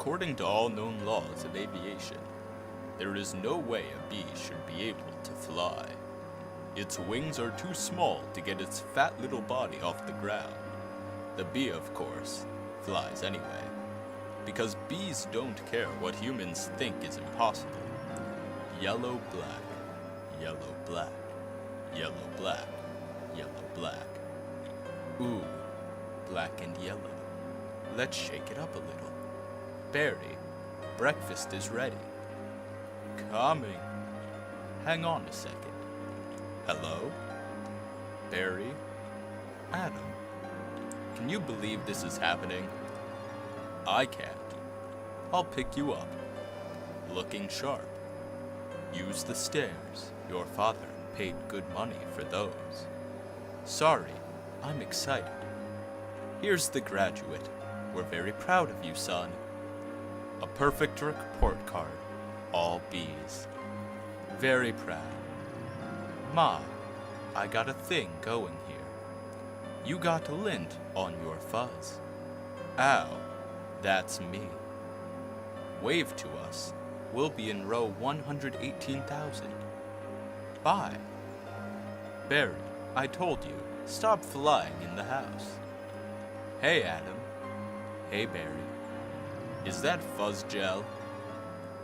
according to all known laws of aviation, there is no way a bee should be able to fly. Its wings are too small to get its fat little body off the ground. The bee, of course, flies anyway, because bees don't care what humans think is impossible. Yellow, black, yellow, black, yellow, black, yellow, black. Ooh, black and yellow. Let's shake it up a little. Barry, breakfast is ready. Coming. Hang on a second. Hello? Barry? Adam? Can you believe this is happening? I can't. I'll pick you up. Looking sharp. Use the stairs. Your father paid good money for those. Sorry, I'm excited. Here's the graduate. We're very proud of you, son. A perfect report card. All B's. Very proud. Ma, I got a thing going here. You got lint on your fuzz. Ow, that's me. Wave to us. We'll be in row 118,000. Bye. Barry, I told you, stop flying in the house. Hey, Adam. Hey, Barry. Is that fuzz gel?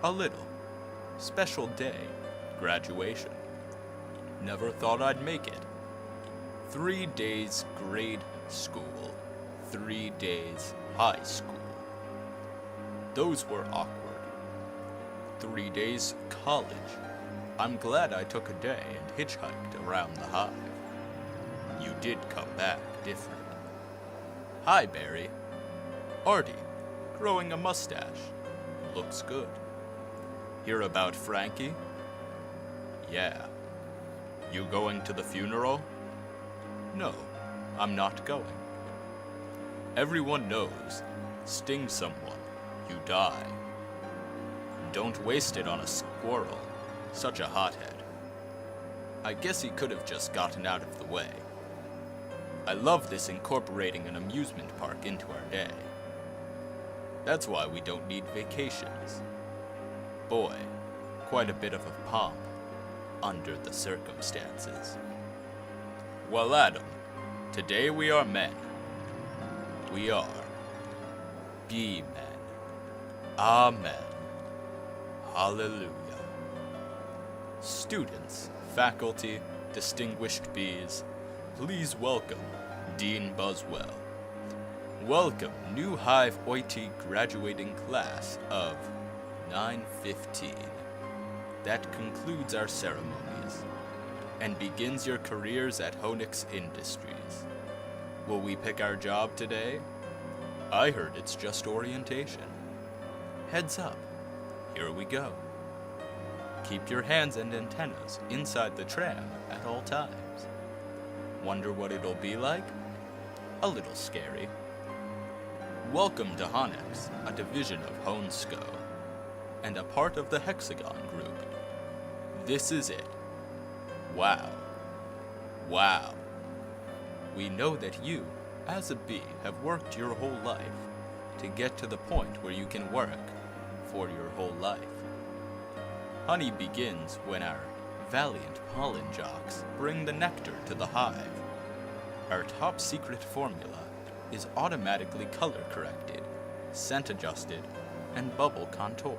A little. Special day. Graduation. Never thought I'd make it. 3 days grade school. 3 days high school. Those were awkward. 3 days college. I'm glad I took a day and hitchhiked around the hive. You did come back different. Hi, Barry. Artie, growing a mustache. Looks good. Hear about Frankie? Yeah. You going to the funeral? No, I'm not going. Everyone knows, sting someone, you die. Don't waste it on a squirrel, such a hothead. I guess he could have just gotten out of the way. I love this incorporating an amusement park into our day. That's why we don't need vacations. Boy, quite a bit of a pomp, under the circumstances. Well, Adam, today we are men. We are bee men. Amen. Hallelujah. Students, faculty, distinguished bees, please welcome Dean Buswell. Welcome new Hive OIT graduating class of 915. That concludes our ceremonies and begins your careers at Honix Industries. Will we pick our job today? I heard it's just orientation. Heads up, here we go. Keep your hands and antennas inside the tram at all times. Wonder what it'll be like? A little scary. Welcome to Honix, a division of HoneSco, and a part of the Hexagon Group. This is it. Wow. Wow. We know that you, as a bee, have worked your whole life to get to the point where you can work for your whole life. Honey begins when our valiant pollen jocks bring the nectar to the hive. Our top secret formula is automatically color corrected, scent adjusted, and bubble contoured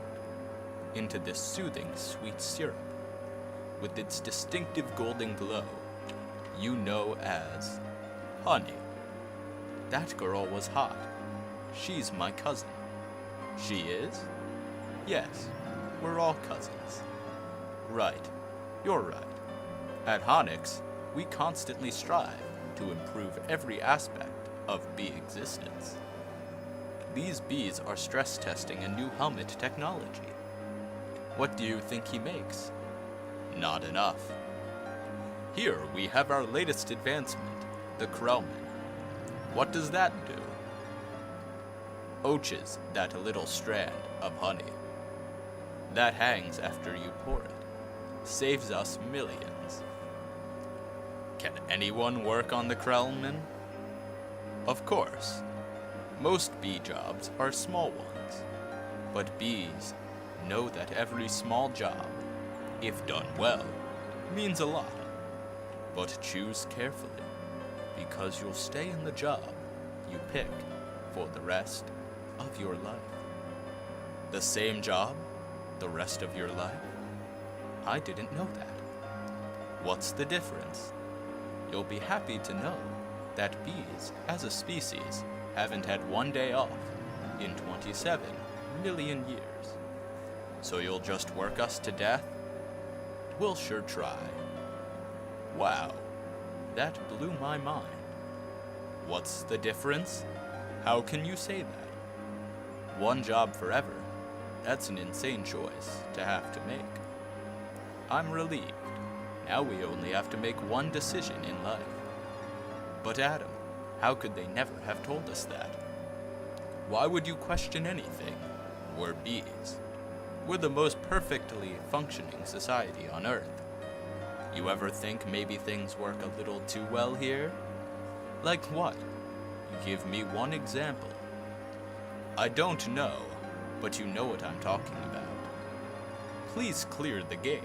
into this soothing sweet syrup with its distinctive golden glow you know as honey. That girl was hot. She's my cousin. She is? Yes, we're all cousins. Right, you're right. At Honix, we constantly strive to improve every aspect of bee existence. These bees are stress testing a new helmet technology. What do you think he makes? Not enough. Here we have our latest advancement, the Krellman. What does that do? Oaches that little strand of honey. That hangs after you pour it. Saves us millions. Can anyone work on the Krellman? Of course. Most bee jobs are small ones. But bees know that every small job, if done well, means a lot. But choose carefully, because you'll stay in the job you pick for the rest of your life. The same job, the rest of your life? I didn't know that. What's the difference? You'll be happy to know that bees, as a species, haven't had one day off in 27 million years. So you'll just work us to death? We'll sure try. Wow, that blew my mind. What's the difference? How can you say that? One job forever. That's an insane choice to have to make. I'm relieved. Now we only have to make one decision in life. But Adam, how could they never have told us that? Why would you question anything? We're bees. We're the most perfectly functioning society on Earth. You ever think maybe things work a little too well here? Like what? Give me one example. I don't know, but you know what I'm talking about. Please clear the gate.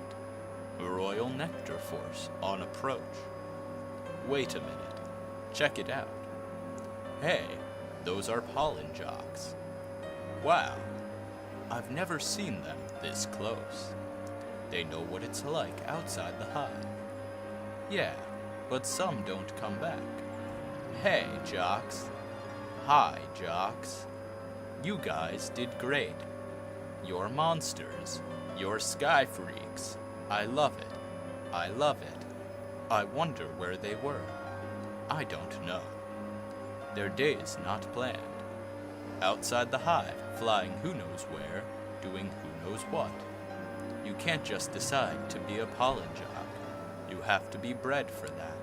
Royal Nectar Force on approach. Wait a minute. Check it out. Hey, those are pollen jocks. Wow, I've never seen them this close. They know what it's like outside the hive. Yeah, but some don't come back. Hey, jocks. Hi, jocks. You guys did great. You're monsters. You're sky freaks. I love it. I love it. I wonder where they were. I don't know. Their days not planned. Outside the hive, flying who knows where, doing who knows what. You can't just decide to be a pollen jock. You have to be bred for that.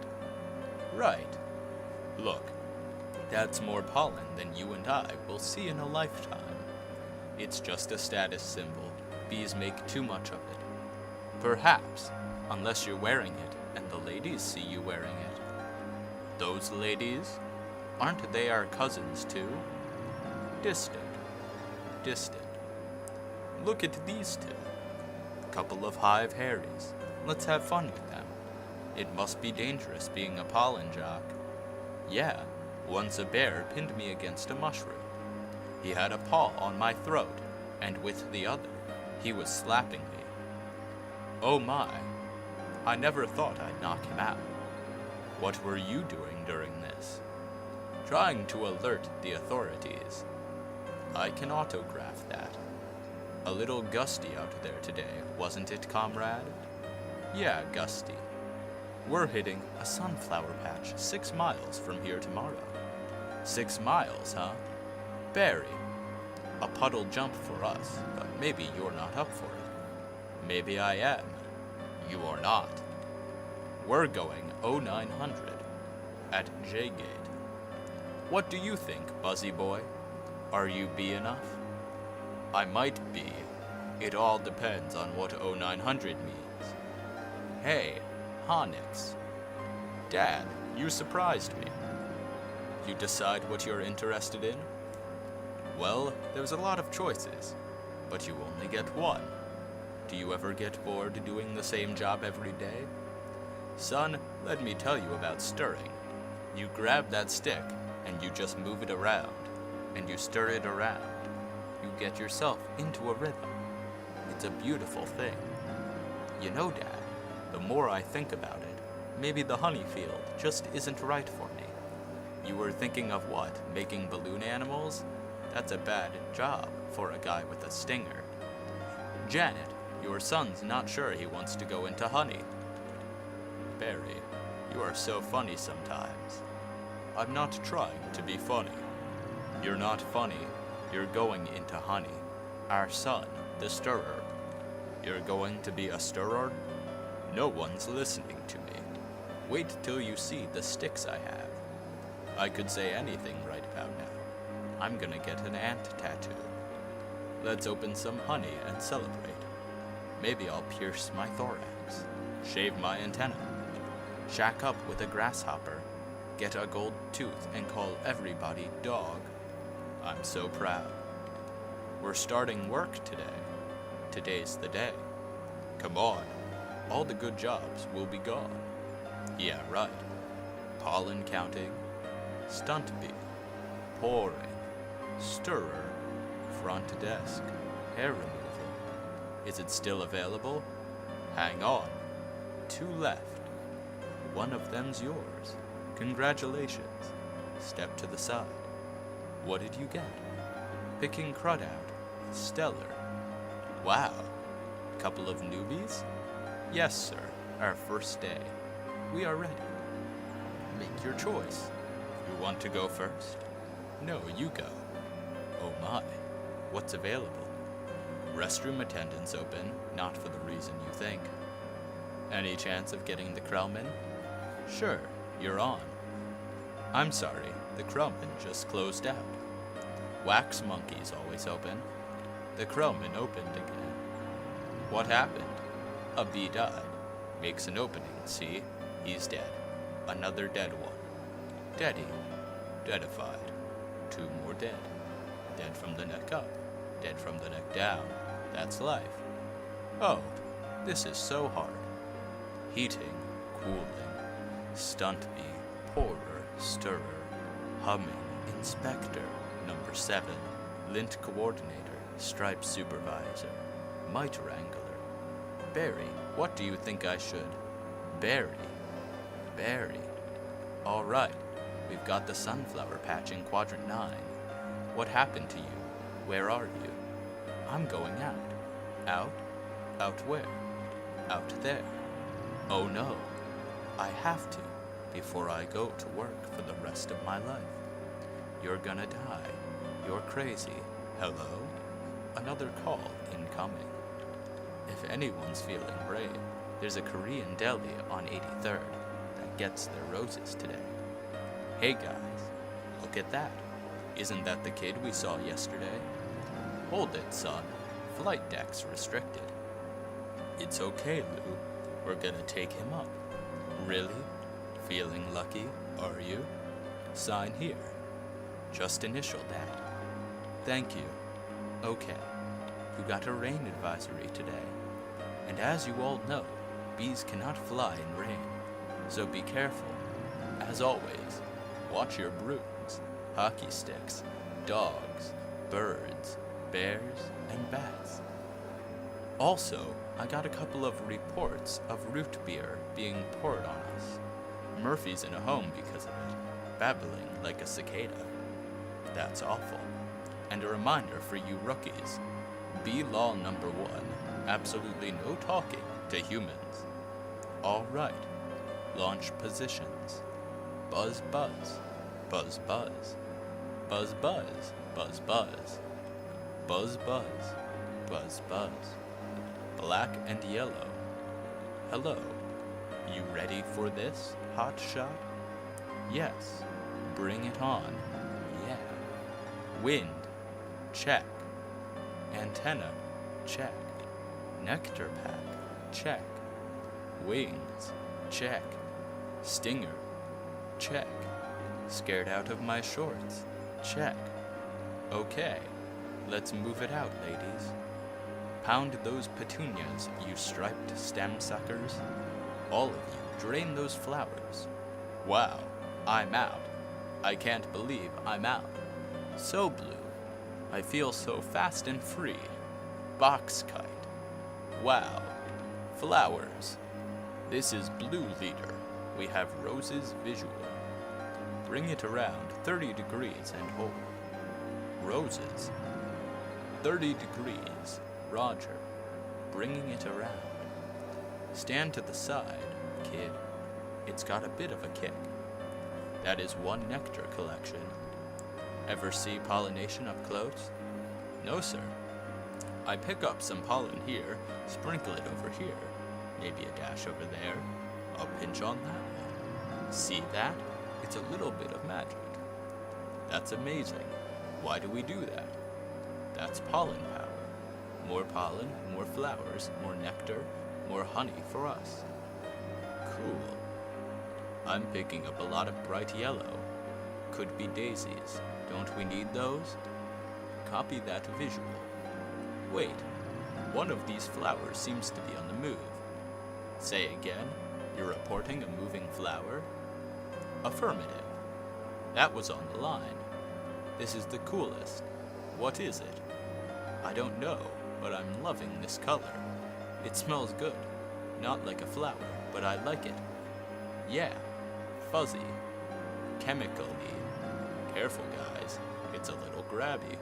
Right. Look, that's more pollen than you and I will see in a lifetime. It's just a status symbol. Bees make too much of it. Perhaps, unless you're wearing it and the ladies see you wearing it. Those ladies? Aren't they our cousins too? Distant. Distant. Look at these two. Couple of hive Harrys. Let's have fun with them. It must be dangerous being a pollen jock. Yeah, once a bear pinned me against a mushroom. He had a paw on my throat, and with the other, he was slapping me. Oh my, I never thought I'd knock him out. What were you doing during this? Trying to alert the authorities. I can autograph that. A little gusty out there today, wasn't it, comrade? Yeah, gusty. We're hitting a sunflower patch 6 miles from here tomorrow. 6 miles, huh? Barry. A puddle jump for us, but maybe you're not up for it. Maybe I am. You are not. We're going 0900 at J Gate. What do you think, Buzzy Boy? Are you bee enough? I might be. It all depends on what 0900 means. Hey, Honix. Dad, you surprised me. You decide what you're interested in? Well, there's a lot of choices, but you only get one. Do you ever get bored doing the same job every day? Son, let me tell you about stirring. You grab that stick, and you just move it around, and you stir it around. You get yourself into a rhythm. It's a beautiful thing. You know, Dad, the more I think about it, maybe the honey field just isn't right for me. You were thinking of what, making balloon animals? That's a bad job for a guy with a stinger. Janet, your son's not sure he wants to go into honey. Barry, you are so funny sometimes. I'm not trying to be funny. You're not funny. You're going into honey. Our son, the stirrer. You're going to be a stirrer? No one's listening to me. Wait till you see the sticks I have. I could say anything right about now. I'm gonna get an ant tattoo. Let's open some honey and celebrate. Maybe I'll pierce my thorax, shave my antenna, shack up with a grasshopper, get a gold tooth and call everybody dog. I'm so proud. We're starting work today. Today's the day. Come on, all the good jobs will be gone. Yeah, right. Pollen counting, stunt bee, pouring, stirrer, front desk, hair removal. Is it still available? Hang on. 2 left. One of them's yours. Congratulations. Step to the side. What did you get? Picking crud out. Stellar. Wow. Couple of newbies? Yes, sir. Our first day. We are ready. Make your choice. You want to go first? No, you go. Oh my. What's available? Restroom attendants open, not for the reason you think. Any chance of getting the Krellman? Sure, you're on. I'm sorry, the Krellman just closed out. Wax Monkey's always open. The Krellman opened again. What happened? A bee died. Makes an opening, see? He's dead. Another dead one. Deady. Deadified. 2 more dead. Dead from the neck up. Dead from the neck down. That's life. Oh, this is so hard. Heating, cooling, stunt bee, pourer, stirrer, humming, inspector, number 7, lint coordinator, stripe supervisor, mite wrangler. Barry, what do you think I should? Barry. All right, we've got the sunflower patch in quadrant 9. What happened to you? Where are you? I'm going out. Out? Out where? Out there. Oh no, I have to before I go to work for the rest of my life. You're gonna die. You're crazy. Hello? Another call incoming. If anyone's feeling brave, there's a Korean deli on 83rd that gets their roses today. Hey guys, look at that. Isn't that the kid we saw yesterday? Hold it, son. Flight deck's restricted. It's okay, Lou. We're gonna take him up. Really? Feeling lucky, are you? Sign here. Just initial that. Thank you. Okay. You got a rain advisory today. And as you all know, bees cannot fly in rain. So be careful. As always, watch your brooms, hockey sticks, dogs, birds, bears, and bats. Also, I got a couple of reports of root beer being poured on us. Murphy's in a home because of it, babbling like a cicada. That's awful. And a reminder for you rookies, bee law number 1, absolutely no talking to humans. All right, launch positions. Buzz, buzz, buzz, buzz, buzz, buzz, buzz, buzz, buzz, buzz, buzz, buzz. Black and yellow. Hello. You ready for this, hot shot? Yes. Bring it on. Yeah. Wind. Check. Antenna. Check. Nectar pack. Check. Wings. Check. Stinger. Check. Scared out of my shorts. Check. Okay. Let's move it out, ladies. Pound those petunias, you striped stem suckers. All of you, drain those flowers. Wow, I'm out. I can't believe I'm out. So blue. I feel so fast and free. Box kite. Wow. Flowers. This is Blue Leader. We have roses visual. Bring it around 30 degrees and hold. Roses. 30 degrees. Roger. Bringing it around. Stand to the side, kid. It's got a bit of a kick. That is one nectar collection. Ever see pollination up close? No, sir. I pick up some pollen here, sprinkle it over here, maybe a dash over there, a pinch on that one. See that? It's a little bit of magic. That's amazing. Why do we do that? That's pollen power. More pollen, more flowers, more nectar, more honey for us. Cool. I'm picking up a lot of bright yellow. Could be daisies. Don't we need those? Copy that visual. Wait, one of these flowers seems to be on the move. Say again, you're reporting a moving flower? Affirmative. That was on the line. This is the coolest. What is it? I don't know, but I'm loving this color. It smells good. Not like a flower, but I like it. Yeah, fuzzy. Chemically. Careful, guys. It's a little grabby.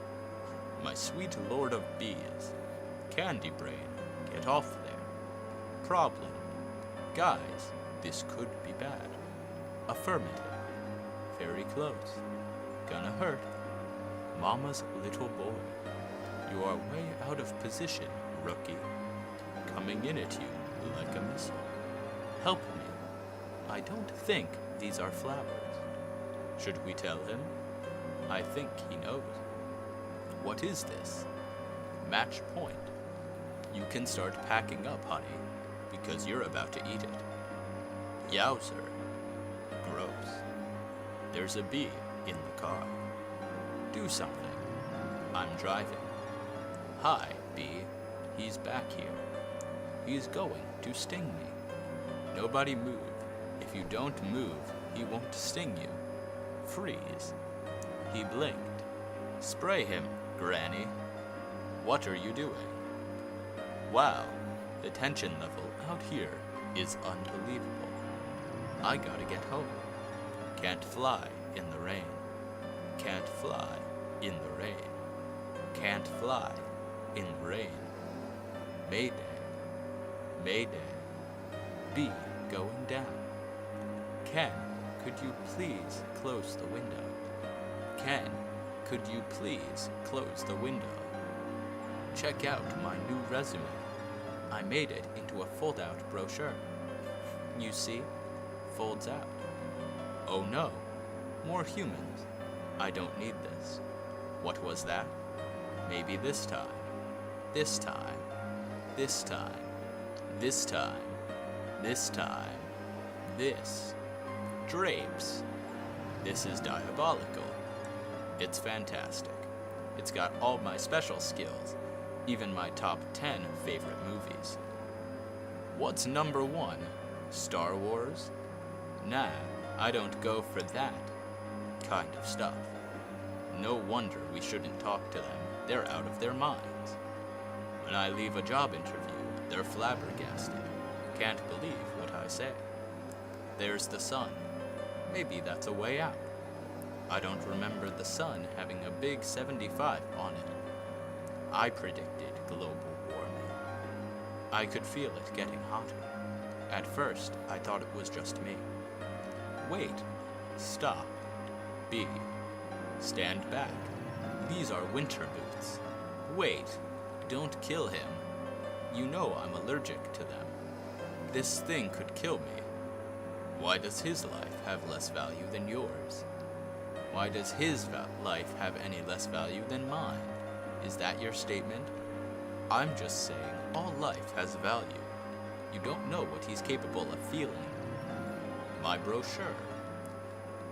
My sweet lord of bees. Candy brain, get off there. Problem. Guys, this could be bad. Affirmative. Very close. Gonna hurt. Mama's little boy. You are way out of position, rookie. Coming in at you like a missile. Help me. I don't think these are flowers. Should we tell him? I think he knows. What is this? Match point. You can start packing up, honey, because you're about to eat it. Yowzer. Gross. There's a bee in the car. Do something. I'm driving. Hi, bee. He's back here. He's going to sting me. Nobody move. If you don't move, he won't sting you. Freeze. He blinked. Spray him, Granny. What are you doing? Wow, the tension level out here is unbelievable. I gotta get home. Can't fly in the rain. Can't fly in the rain. Can't fly in the rain. Mayday. Mayday. Bee going down. Ken, could you please close the window? Ken, could you please close the window? Check out my new resume. I made it into a fold-out brochure. You see? Folds out. Oh no, more humans. I don't need this. What was that? Maybe this time. This time. This time. This time. This time. This. Drapes. This is diabolical. It's fantastic. It's got all my special skills, even my top 10 favorite movies. What's number 1? Star Wars? Nah, I don't go for that kind of stuff. No wonder we shouldn't talk to them. They're out of their minds. When I leave a job interview, they're flabbergasted. Can't believe what I say. There's the sun. Maybe that's a way out. I don't remember the sun having a big 75 on it. I predicted global warming. I could feel it getting hotter. At first, I thought it was just me. Wait. Stop. B. Stand back. These are winter boots. Wait. Don't kill him. You know I'm allergic to them. This thing could kill me. Why does his life have less value than yours? Why does his life have any less value than mine? Is that your statement? I'm just saying all life has value. You don't know what he's capable of feeling. My brochure.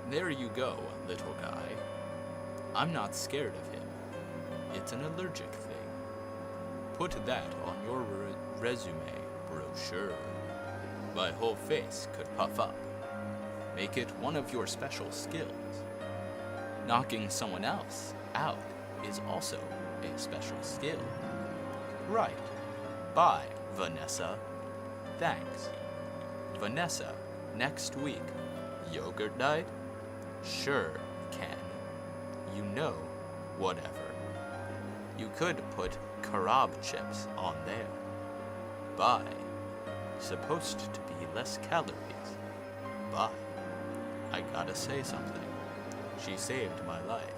There you go, little guy. I'm not scared of him. It's an allergic thing. Put that on your resume, brochure. My whole face could puff up. Make it one of your special skills. Knocking someone else out is also a special skill. Right. Bye, Vanessa. Thanks. Vanessa, next week. Yogurt night? Sure, Ken. You know, whatever. You could put carob chips on there. Bye. Supposed to be less calories. Bye. I gotta say something. She saved my life.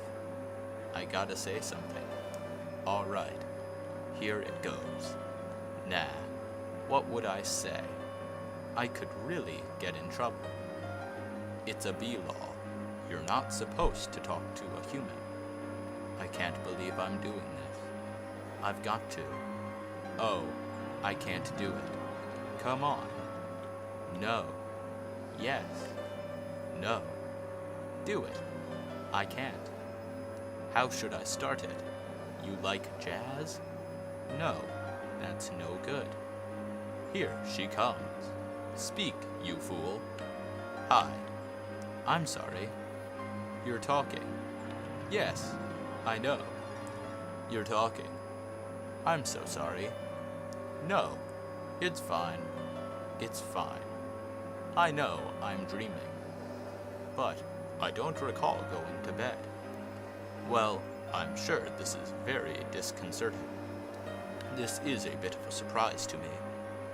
I gotta say something. Alright. Here it goes. Nah. What would I say? I could really get in trouble. It's a B law. You're not supposed to talk to a human. I can't believe I'm doing this. I've got to. Oh, I can't do it. Come on. No. Yes. No. Do it. I can't. How should I start it? You like jazz? No, that's no good. Here she comes. Speak, you fool. Hi. I'm sorry. You're talking. Yes, I know. You're talking. I'm so sorry. No, it's fine. It's fine. I know I'm dreaming. But I don't recall going to bed. Well, I'm sure this is very disconcerting. This is a bit of a surprise to me.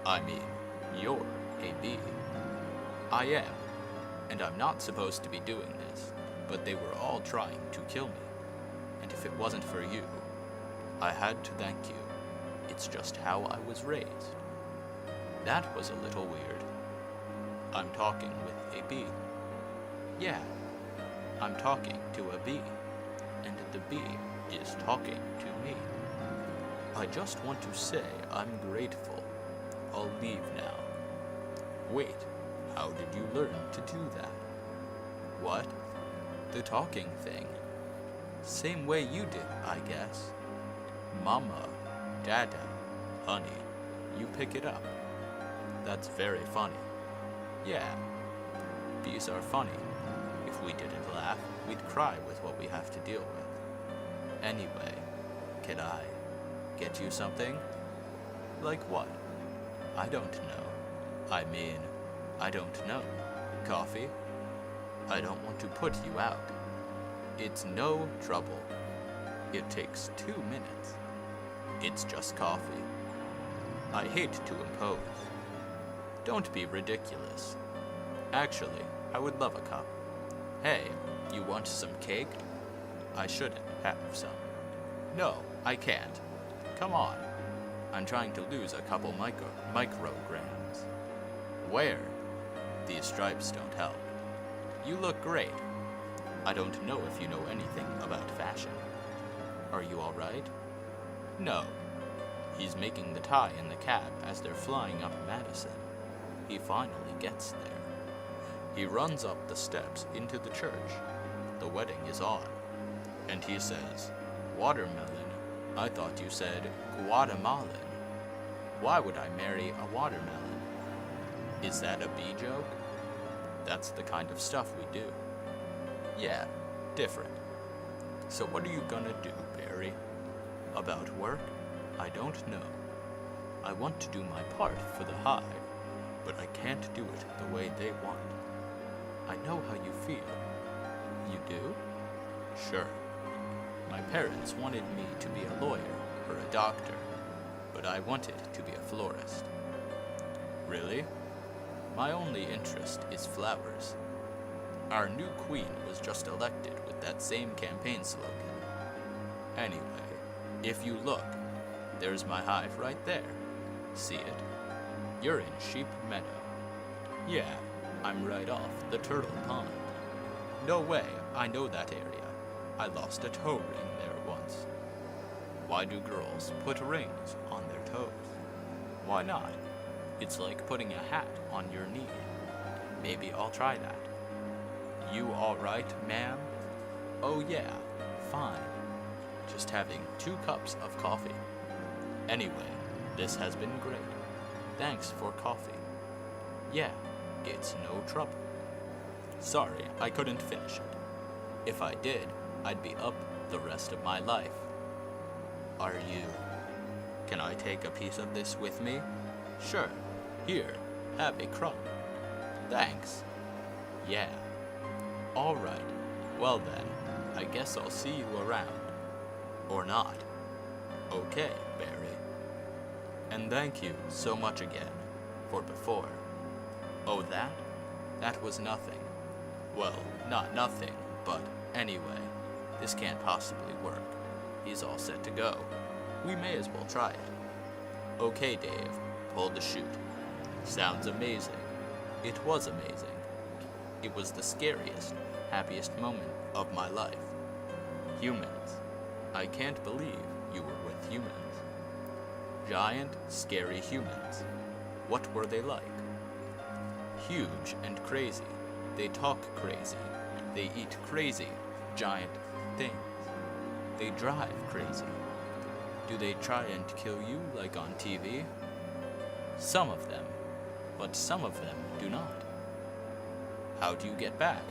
I mean, you're a bee. I am, and I'm not supposed to be doing this, but they were all trying to kill me. And if it wasn't for you, I had to thank you. It's just how I was raised. That was a little weird. I'm talking with a bee. Yeah, I'm talking to a bee, and the bee is talking to me. I just want to say I'm grateful. I'll leave now. Wait, how did you learn to do that? What? The talking thing. Same way you did, I guess. Mama, Dada, honey, you pick it up. That's very funny. Yeah, bees are funny. If we didn't laugh, we'd cry with what we have to deal with. Anyway, can I get you something? Like what? I don't know. I mean, I don't know. Coffee? I don't want to put you out. It's no trouble. It takes 2 minutes. It's just coffee. I hate to impose. Don't be ridiculous. Actually, I would love a cup. Hey, you want some cake? I shouldn't have some. No, I can't. Come on. I'm trying to lose a couple micrograms. Where? These stripes don't help. You look great. I don't know if you know anything about fashion. Are you all right? No. He's making the tie in the cab as they're flying up Madison. He finally gets there. He runs up the steps into the church. The wedding is on. And he says, "Watermelon, I thought you said Guatemalan. Why would I marry a watermelon?" Is that a bee joke? That's the kind of stuff we do. Yeah, different. So what are you gonna do, Barry? About work? I don't know. I want to do my part for the hive, but I can't do it the way they want. I know how you feel. You do? Sure. My parents wanted me to be a lawyer or a doctor, but I wanted to be a florist. Really? My only interest is flowers. Our new queen was just elected with that same campaign slogan. Anyway, if you look, there's my hive right there. See it? You're in Sheep Meadow. Yeah, I'm right off the Turtle Pond. No way, I know that area. I lost a toe ring there once. Why do girls put rings on their toes? Why not? It's like putting a hat on your knee. Maybe I'll try that. You all right, ma'am? Oh yeah, fine. Just having 2 cups of coffee. Anyway, this has been great. Thanks for coffee. Yeah, it's no trouble. Sorry, I couldn't finish it. If I did, I'd be up the rest of my life. Are you? Can I take a piece of this with me? Sure. Here, have a crumb. Thanks. Yeah. All right. Well then, I guess I'll see you around. Or not. Okay, Barry. And thank you so much again for before. Oh, that? That was nothing. Well, not nothing, but anyway, this can't possibly work. He's all set to go. We may as well try it. Okay, Dave, pull the chute. Sounds amazing. It was amazing. It was the scariest, happiest moment of my life. Humans. I can't believe you were with humans. Giant, scary humans. What were they like? Huge and crazy. They talk crazy. They eat crazy, giant things. They drive crazy. Do they try and kill you like on TV? Some of them, but some of them do not. How do you get back?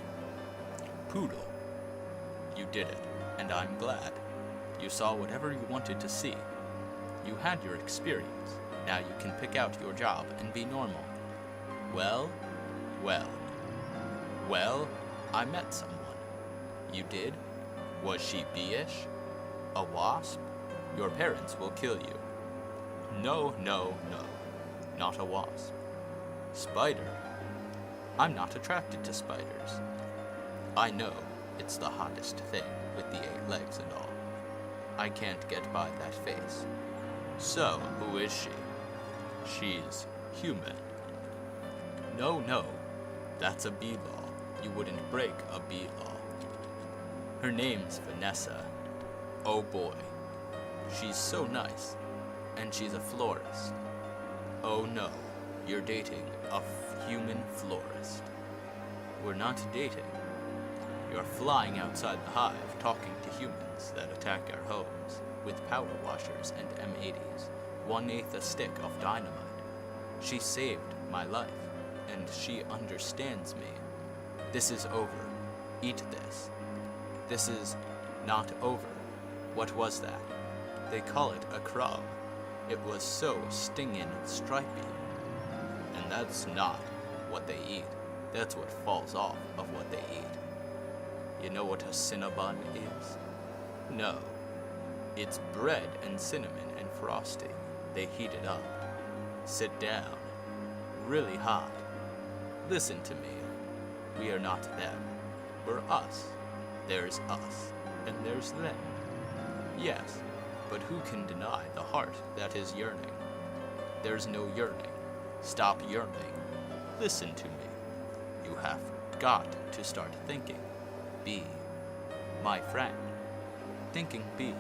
Poodle. You did it, and I'm glad. You saw whatever you wanted to see. You had your experience. Now you can pick out your job and be normal. Well, I met someone. You did? Was she bee-ish? A wasp? Your parents will kill you. No, not a wasp. Spider? I'm not attracted to spiders. I know, it's the hottest thing with the 8 legs and all. I can't get by that face. So, who is she? She's human. No, that's a bee law. You wouldn't break a bee law. Her name's Vanessa. Oh boy, she's so nice, and she's a florist. Oh no, you're dating a human florist. We're not dating. You're flying outside the hive talking to humans that attack our homes with power washers and M80s, 1/8 a stick of dynamite. She saved my life, and she understands me. This is over. Eat this. This is not over. What was that? They call it a crumb. It was so stingin' stripy. And that's not what they eat. That's what falls off of what they eat. You know what a cinnabon is? No. It's bread and cinnamon and frosting. They heat it up. Sit down. Really hot. Listen to me. We are not them. We're us. There's us, and there's them. Yes, but who can deny the heart that is yearning? There's no yearning. Stop yearning. Listen to me. You have got to start thinking. Be my friend. Thinking be.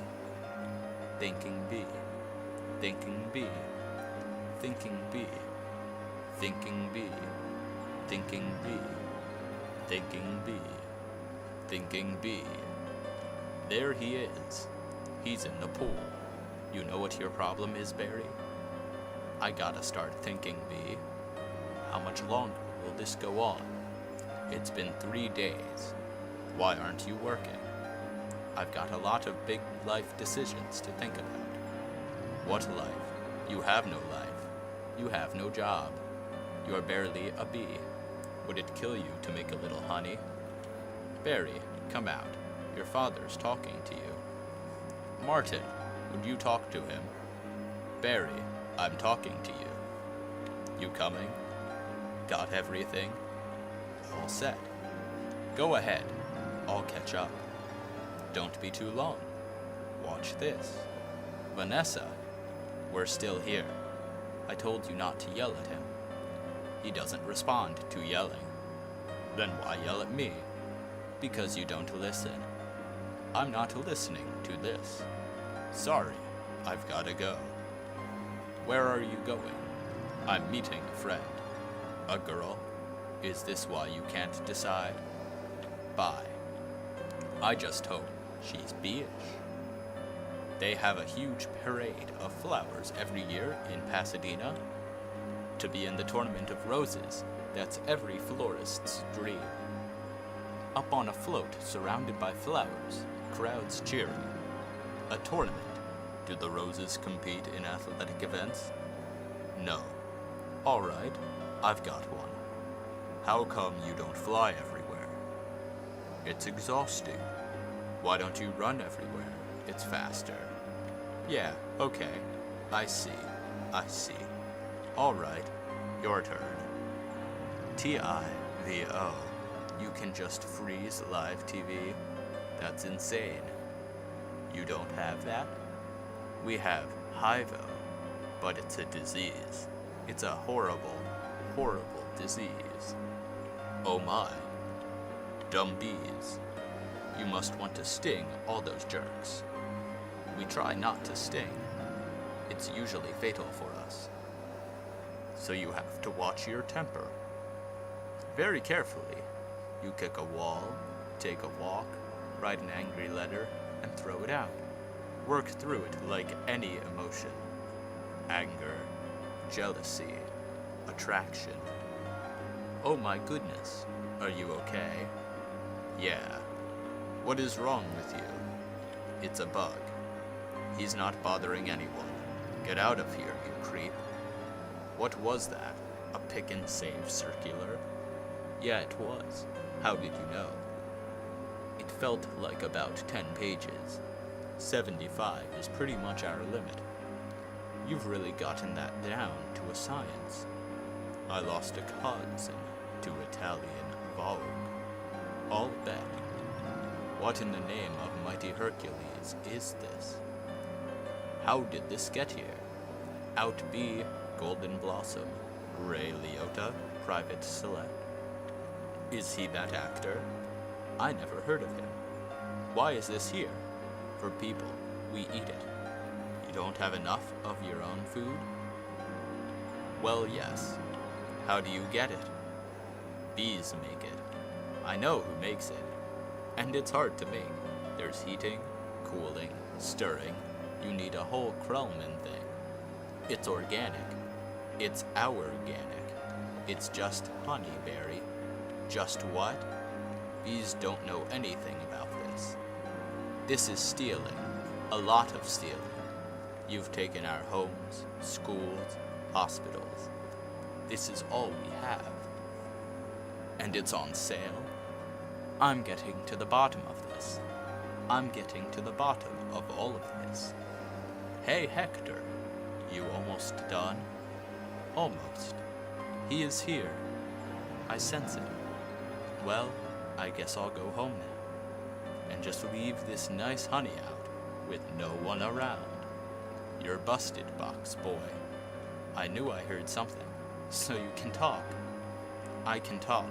Thinking be. Thinking be. Thinking be. Thinking be. Thinking be. Thinking be. Thinking be. There he is. He's in the pool. You know what your problem is, Barry? I gotta start thinking, B. How much longer will this go on? It's been 3 days. Why aren't you working? I've got a lot of big life decisions to think about. What life? You have no life. You have no job. You are barely a bee. Would it kill you to make a little honey? Barry, come out. Your father's talking to you. Martin, would you talk to him? Barry, I'm talking to you. You coming? Got everything? All set. Go ahead. I'll catch up. Don't be too long. Watch this. Vanessa, we're still here. I told you not to yell at him. He doesn't respond to yelling. Then why yell at me? Because you don't listen. I'm not listening to this. Sorry, I've gotta go. Where are you going? I'm meeting a friend. A girl? Is this why you can't decide? Bye. I just hope she's bee-ish. They have a huge parade of flowers every year in Pasadena. To be in the Tournament of Roses, that's every florist's dream. Up on a float surrounded by flowers, crowds cheering. A tournament. Do the roses compete in athletic events? No. All right, I've got one. How come you don't fly everywhere? It's exhausting. Why don't you run everywhere? It's faster. Yeah, okay. I see. All right, your turn. TIVO. You can just freeze live TV? That's insane. You don't have that? We have HIVO, but it's a disease. It's a horrible, horrible disease. Oh my. Dumb bees. You must want to sting all those jerks. We try not to sting. It's usually fatal for us. So you have to watch your temper. Very carefully. You kick a wall, take a walk, write an angry letter, and throw it out. Work through it like any emotion. Anger, jealousy, attraction. Oh my goodness, are you okay? Yeah. What is wrong with you? It's a bug. He's not bothering anyone. Get out of here, you creep. What was that? A pick and save circular? Yeah, it was. How did you know? It felt like about 10 pages. 75 is pretty much our limit. You've really gotten that down to a science. I lost a cousin to Italian vogue. All bet. What in the name of mighty Hercules is this? How did this get here? Out B, Golden Blossom, Ray Liotta, Private Select. Is he that actor? I never heard of him. Why is this here? For people, we eat it. You don't have enough of your own food? Well, yes. How do you get it? Bees make it. I know who makes it. And it's hard to make. There's heating, cooling, stirring. You need a whole Krellman thing. It's organic. It's our organic. It's just honeyberry. Just what? Bees don't know anything about this. This is stealing. A lot of stealing. You've taken our homes, schools, hospitals. This is all we have. And it's on sale? I'm getting to the bottom of this. I'm getting to the bottom of all of this. Hey, Hector. You almost done? Almost. He is here. I sense it. Well, I guess I'll go home now. And just leave this nice honey out with no one around. You're busted, box boy. I knew I heard something. So you can talk. I can talk.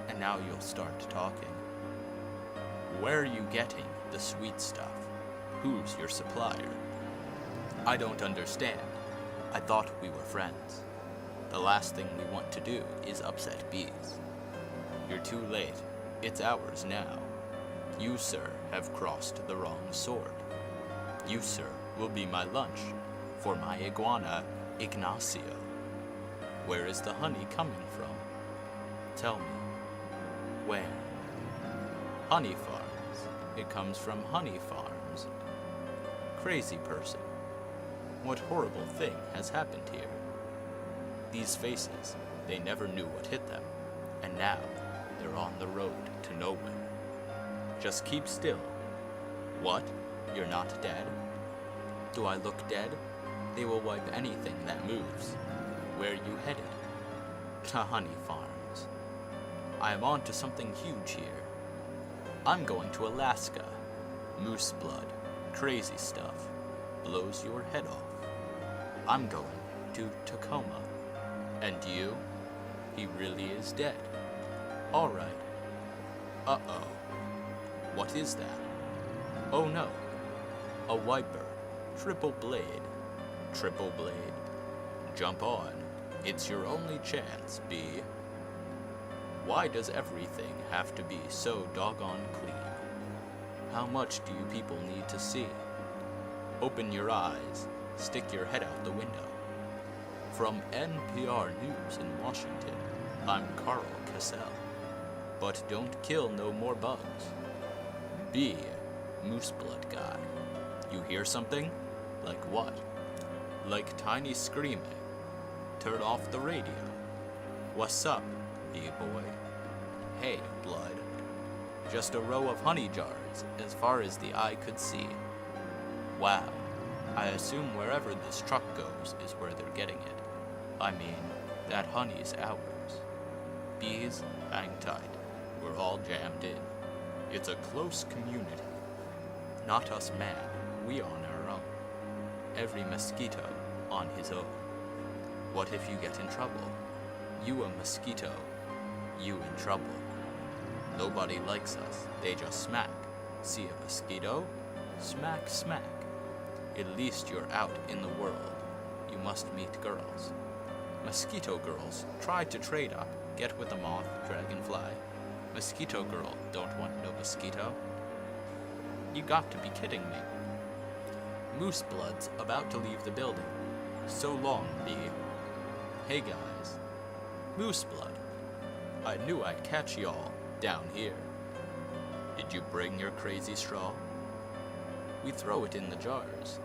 And now you'll start talking. Where are you getting the sweet stuff? Who's your supplier? I don't understand. I thought we were friends. The last thing we want to do is upset bees. You're too late. It's ours now. You, sir, have crossed the wrong sword. You, sir, will be my lunch for my iguana, Ignacio. Where is the honey coming from? Tell me. Where? Honey farms. It comes from honey farms. Crazy person. What horrible thing has happened here? These faces, they never knew what hit them, and now they're on the road to nowhere. Just keep still. What? You're not dead? Do I look dead? They will wipe anything that moves. Where are you headed? To honey farms. I am on to something huge here. I'm going to Alaska. Moose blood. Crazy stuff. Blows your head off. I'm going to Tacoma. And you? He really is dead. Alright. Uh-oh. What is that? Oh no. A wiper. Triple blade. Triple blade. Jump on. It's your only chance, B. Why does everything have to be so doggone clean? How much do you people need to see? Open your eyes. Stick your head out the window. From NPR News in Washington, I'm Carl Cassell. But don't kill no more bugs. B. Moose blood guy. You hear something? Like what? Like tiny screaming. Turn off the radio. What's up, B-boy? Hey, blood. Just a row of honey jars, as far as the eye could see. Wow. I assume wherever this truck goes is where they're getting it. I mean, that honey's ours. Bees, hang tight. We're all jammed in. It's a close community. Not us man, we on our own. Every mosquito on his own. What if you get in trouble? You a mosquito, you in trouble. Nobody likes us, they just smack. See a mosquito? Smack, smack. At least you're out in the world. You must meet girls. Mosquito girls, try to trade up. Get with a moth, dragonfly. Mosquito girl, don't want no mosquito. You got to be kidding me. Moose Blood's about to leave the building. So long, B. Hey guys. Moose Blood. I knew I'd catch y'all down here. Did you bring your crazy straw? We throw it in the jars,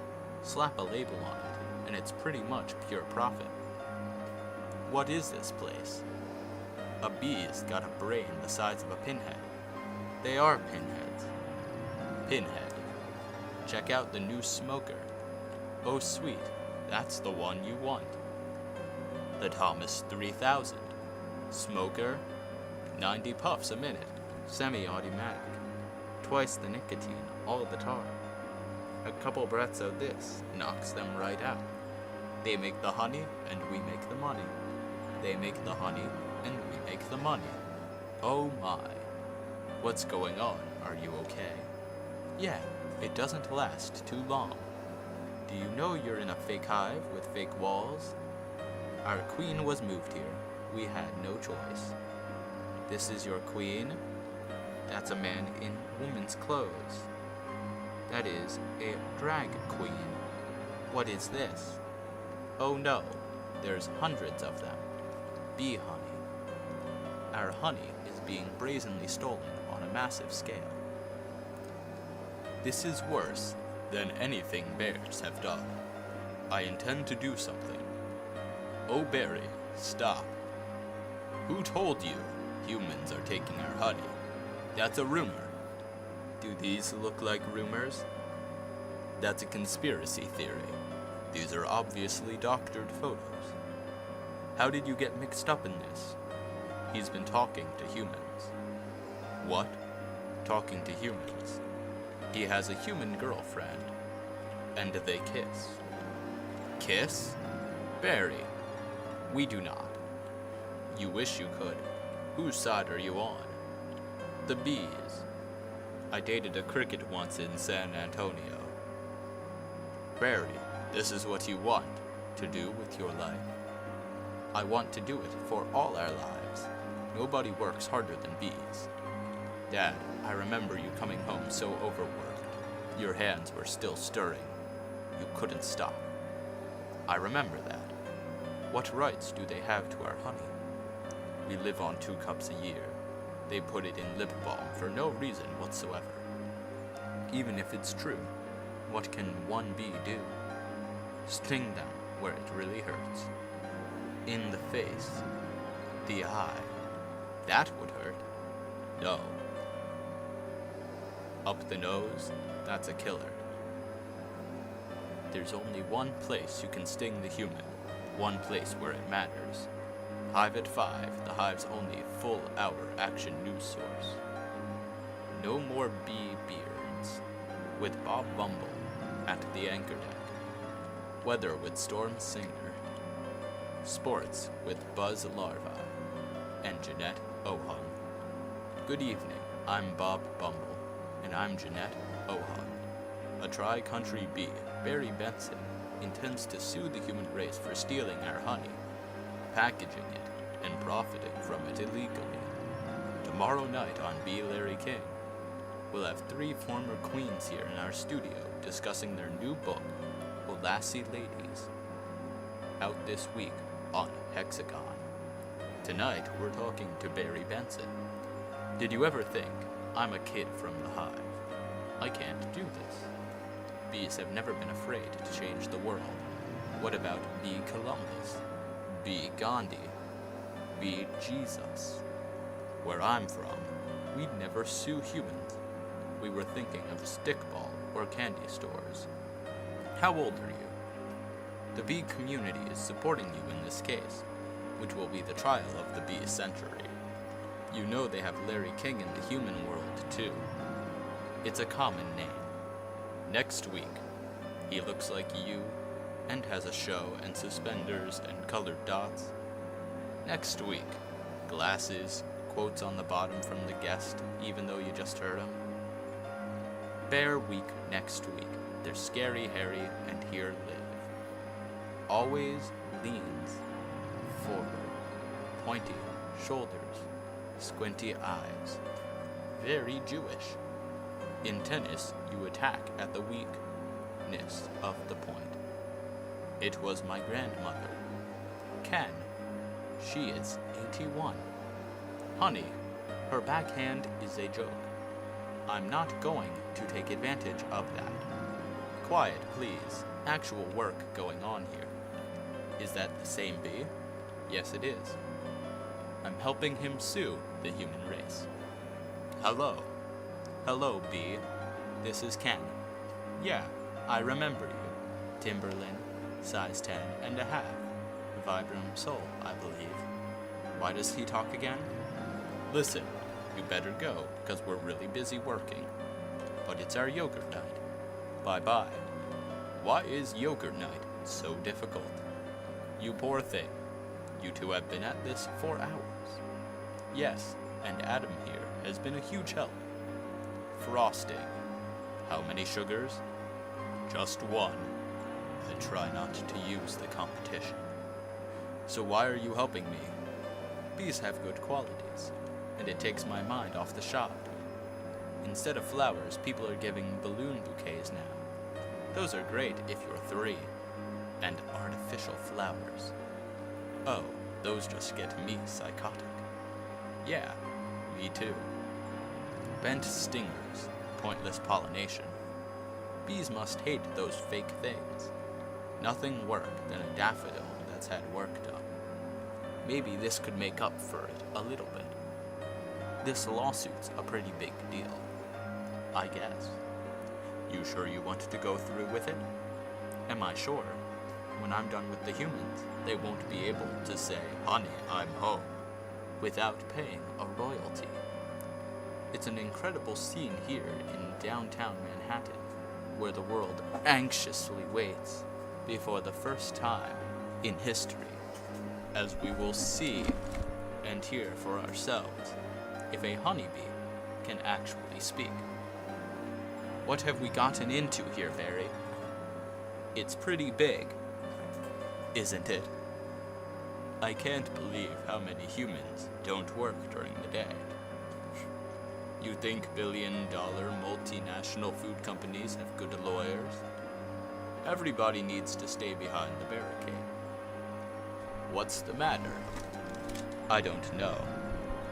slap a label on it, and it's pretty much pure profit. What is this place? A bee's got a brain the size of a pinhead. They are pinheads. Pinhead. Check out the new smoker. Oh sweet, that's the one you want. The Thomas 3000. Smoker, 90 puffs a minute, semi-automatic. Twice the nicotine, all the tar. A couple breaths of this knocks them right out. They make the honey and we make the money. They make the honey and we make the money. Oh my. What's going on? Are you okay? Yeah, it doesn't last too long. Do you know you're in a fake hive with fake walls? Our queen was moved here. We had no choice. This is your queen? That's a man in woman's clothes. That is a drag queen. What is this? Oh no, there's hundreds of them. Bee honey. Our honey is being brazenly stolen on a massive scale. This is worse than anything bears have done. I intend to do something. Oh Barry, stop. Who told you humans are taking our honey? That's a rumor. Do these look like rumors? That's a conspiracy theory. These are obviously doctored photos. How did you get mixed up in this? He's been talking to humans. What? Talking to humans. He has a human girlfriend. And they kiss. Kiss? Barry. We do not. You wish you could. Whose side are you on? The bees. I dated a cricket once in San Antonio. Barry, this is what you want to do with your life. I want to do it for all our lives. Nobody works harder than bees. Dad, I remember you coming home so overworked. Your hands were still stirring. You couldn't stop. I remember that. What rights do they have to our honey? We live on 2 cups a year. They put it in lip balm for no reason whatsoever. Even if it's true, what can one bee do? Sting them where it really hurts. In the face. The eye. That would hurt. No. Up the nose, that's a killer. There's only one place you can sting the human. One place where it matters. Hive at 5, the Hive's only full-hour action news source. No more bee beards. With Bob Bumble at the anchor deck. Weather with Storm Singer. Sports with Buzz Larva and Jeanette Ohun. Good evening, I'm Bob Bumble, and I'm Jeanette Ohun. A tri-country bee, Barry Benson, intends to sue the human race for stealing our honey, packaging it, and profiting from it illegally. Tomorrow night on Bee Larry King, we'll have 3 former queens here in our studio discussing their new book, Lassie Ladies, out this week on Hexagon. Tonight, we're talking to Barry Benson. Did you ever think, I'm a kid from the hive? I can't do this. Bees have never been afraid to change the world. What about Bee Columbus? Bee Gandhi? Bee Jesus? Where I'm from, we'd never sue humans. We were thinking of stickball or candy stores. How old are you? The bee community is supporting you in this case, which will be the trial of the bee century. You know they have Larry King in the human world, too. It's a common name. Next week, he looks like you and has a show and suspenders and colored dots. Next week, glasses, quotes on the bottom from the guest, even though you just heard him. Bear Week next week. They're scary, hairy, and here live. Always leans forward, pointy shoulders, squinty eyes. Very Jewish. In tennis, you attack at the weak. sweetness of the point. It was my grandmother. Ken, she is 81. Honey, her backhand is a joke. I'm not going to take advantage of that. Quiet, please. Actual work going on here. Is that the same bee? Yes, it is. I'm helping him sue the human race. Hello. Hello, bee. This is Ken. Yeah, I remember you. Timberland, size 10.5. Vibram Soul, I believe. Why does he talk again? Listen, you better go, because we're really busy working. But it's our yogurt night. Bye-bye. Why is yogurt night so difficult? You poor thing. You two have been at this for hours. Yes, and Adam here has been a huge help. Frosting. How many sugars? Just one. I try not to use the competition. So why are you helping me? Bees have good qualities, and it takes my mind off the shop. Instead of flowers, people are giving balloon bouquets now. Those are great if you're 3. And artificial flowers. Oh, those just get me psychotic. Yeah, me too. Bent stingers, pointless pollination. Bees must hate those fake things. Nothing worse than a daffodil that's had work done. Maybe this could make up for it a little bit. This lawsuit's a pretty big deal, I guess. You sure you want to go through with it? Am I sure? When I'm done with the humans, they won't be able to say, "Honey, I'm home," without paying a royalty. It's an incredible scene here in downtown Manhattan, where the world anxiously waits before the first time in history, as we will see and hear for ourselves if a honeybee can actually speak. What have we gotten into here, Barry? It's pretty big, isn't it? I can't believe how many humans don't work during the day. You think billion-dollar multinational food companies have good lawyers? Everybody needs to stay behind the barricade. What's the matter? I don't know.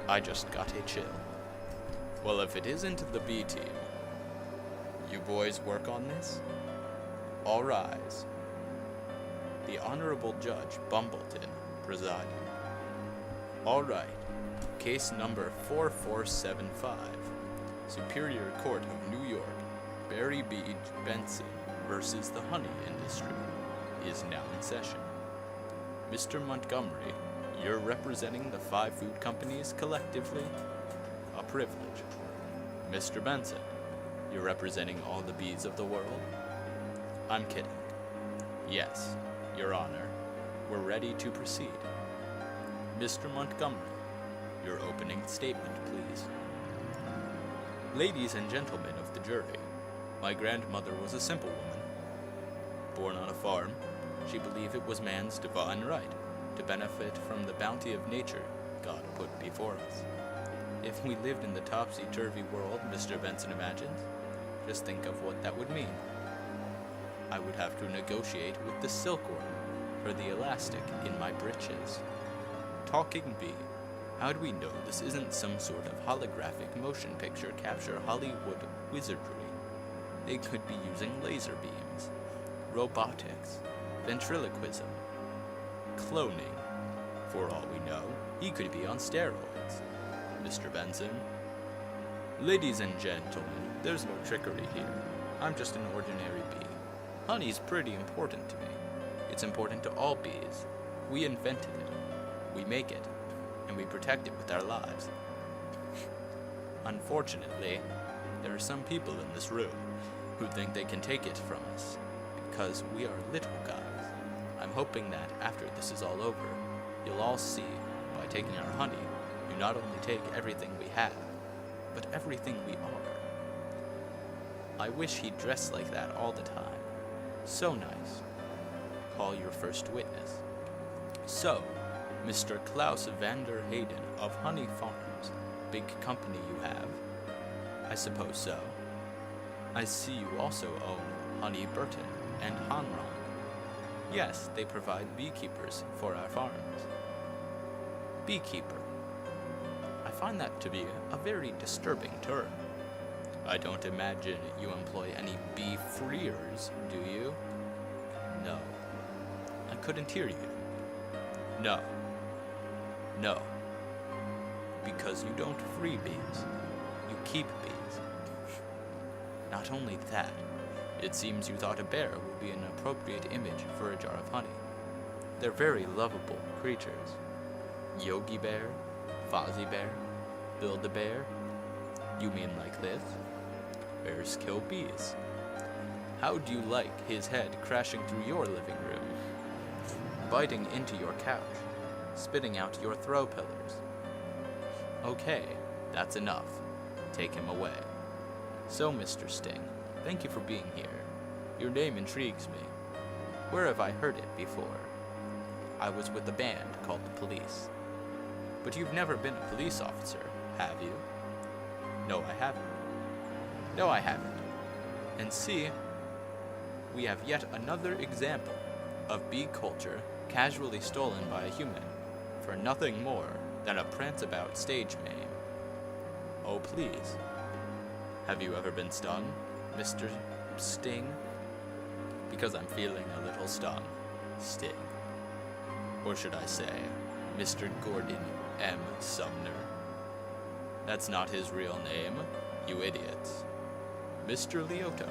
I just got a chill. Well, if it isn't the B team, you boys work on this? All rise. The Honorable Judge Bumbleton presiding. All right. Case number 4475. Superior Court of New York, Barry B. Benson versus the honey industry is now in session. Mr. Montgomery, you're representing the 5 food companies collectively? A privilege. Mr. Benson, you're representing all the bees of the world? I'm kidding. Yes, Your Honor. We're ready to proceed. Mr. Montgomery, your opening statement, please. Ladies and gentlemen of the jury, my grandmother was a simple woman. Born on a farm, she believed it was man's divine right to benefit from the bounty of nature God put before us. If we lived in the topsy-turvy world Mr. Benson imagines, just think of what that would mean. I would have to negotiate with the silkworm for the elastic in my breeches. Talking bee, how do we know this isn't some sort of holographic motion picture capture Hollywood wizardry? They could be using laser beams, robotics, ventriloquism, cloning. For all we know, he could be on steroids. Mr. Benson? Ladies and gentlemen, there's no trickery here. I'm just an ordinary bee. Honey's pretty important to me. It's important to all bees. We invented it. We make it. And we protect it with our lives. Unfortunately, there are some people in this room who think they can take it from us because we are little guys. I'm hoping that after this is all over, you'll all see by taking our honey, you not only take everything we have, but everything we are. I wish he'd dress like that all the time. So nice. Call your first witness. So, Mr. Klaus Vander Hayden of Honey Farms, big company you have? I suppose so. I see you also own Honey Burton and Hanron. Yes, they provide beekeepers for our farms. Beekeeper. I find that to be a very disturbing term. I don't imagine you employ any bee-freers, do you? No. I couldn't hear you. No. No. Because you don't free bees. You keep bees. Not only that, it seems you thought a bear would be an appropriate image for a jar of honey. They're very lovable creatures. Yogi Bear, Fozzie Bear, Build-A-Bear. You mean like this? Bears kill bees. How do you like his head crashing through your living room? Biting into your couch, spitting out your throw pillars. Okay, that's enough. Take him away. So, Mr. Sting, thank you for being here. Your name intrigues me. Where have I heard it before? I was with a band called the Police. But you've never been a police officer, have you? No, I haven't. No, I haven't. And see, we have yet another example of bee culture casually stolen by a human for nothing more than a prance-about stage name. Oh, please. Have you ever been stung, Mr. Sting? Because I'm feeling a little stung. Sting. Or should I say, Mr. Gordon M. Sumner? That's not his real name, you idiots. Mr. Lioto,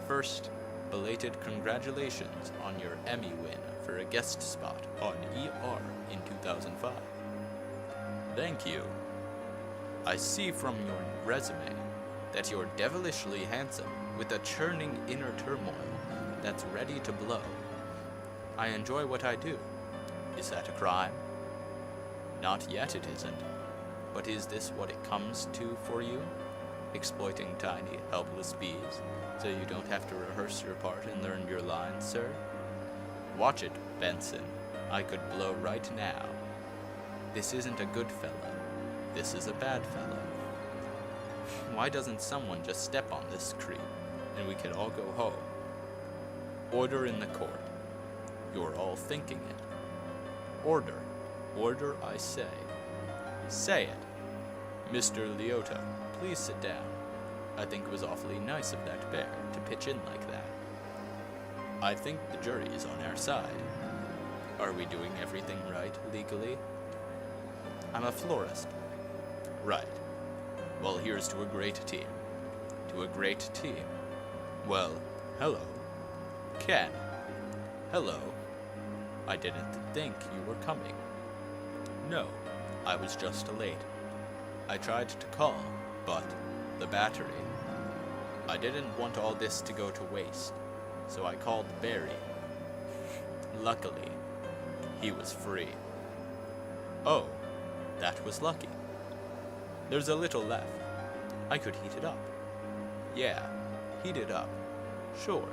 first, belated congratulations on your Emmy win for a guest spot on ER in 2005. Thank you. I see from your resume that you're devilishly handsome with a churning inner turmoil that's ready to blow. I enjoy what I do. Is that a crime? Not yet it isn't. But is this what it comes to for you? Exploiting tiny, helpless bees, so you don't have to rehearse your part and learn your lines, sir? Watch it, Benson. I could blow right now. This isn't a good fellow. This is a bad fellow. Why doesn't someone just step on this creep, and we could all go home? Order in the court. You're all thinking it. Order. Order, I say. Say it. Mr. Lioto, please sit down. I think it was awfully nice of that bear to pitch in like that. I think the jury is on our side. Are we doing everything right legally? I'm a florist. Right. Well, here's to a great team. To a great team. Well, hello. Ken. Hello. I didn't think you were coming. No, I was just late. I tried to call, but the battery. I didn't want all this to go to waste, so I called Barry. Luckily, he was free. Oh, that was lucky. There's a little left. I could heat it up. Yeah, heat it up. Sure,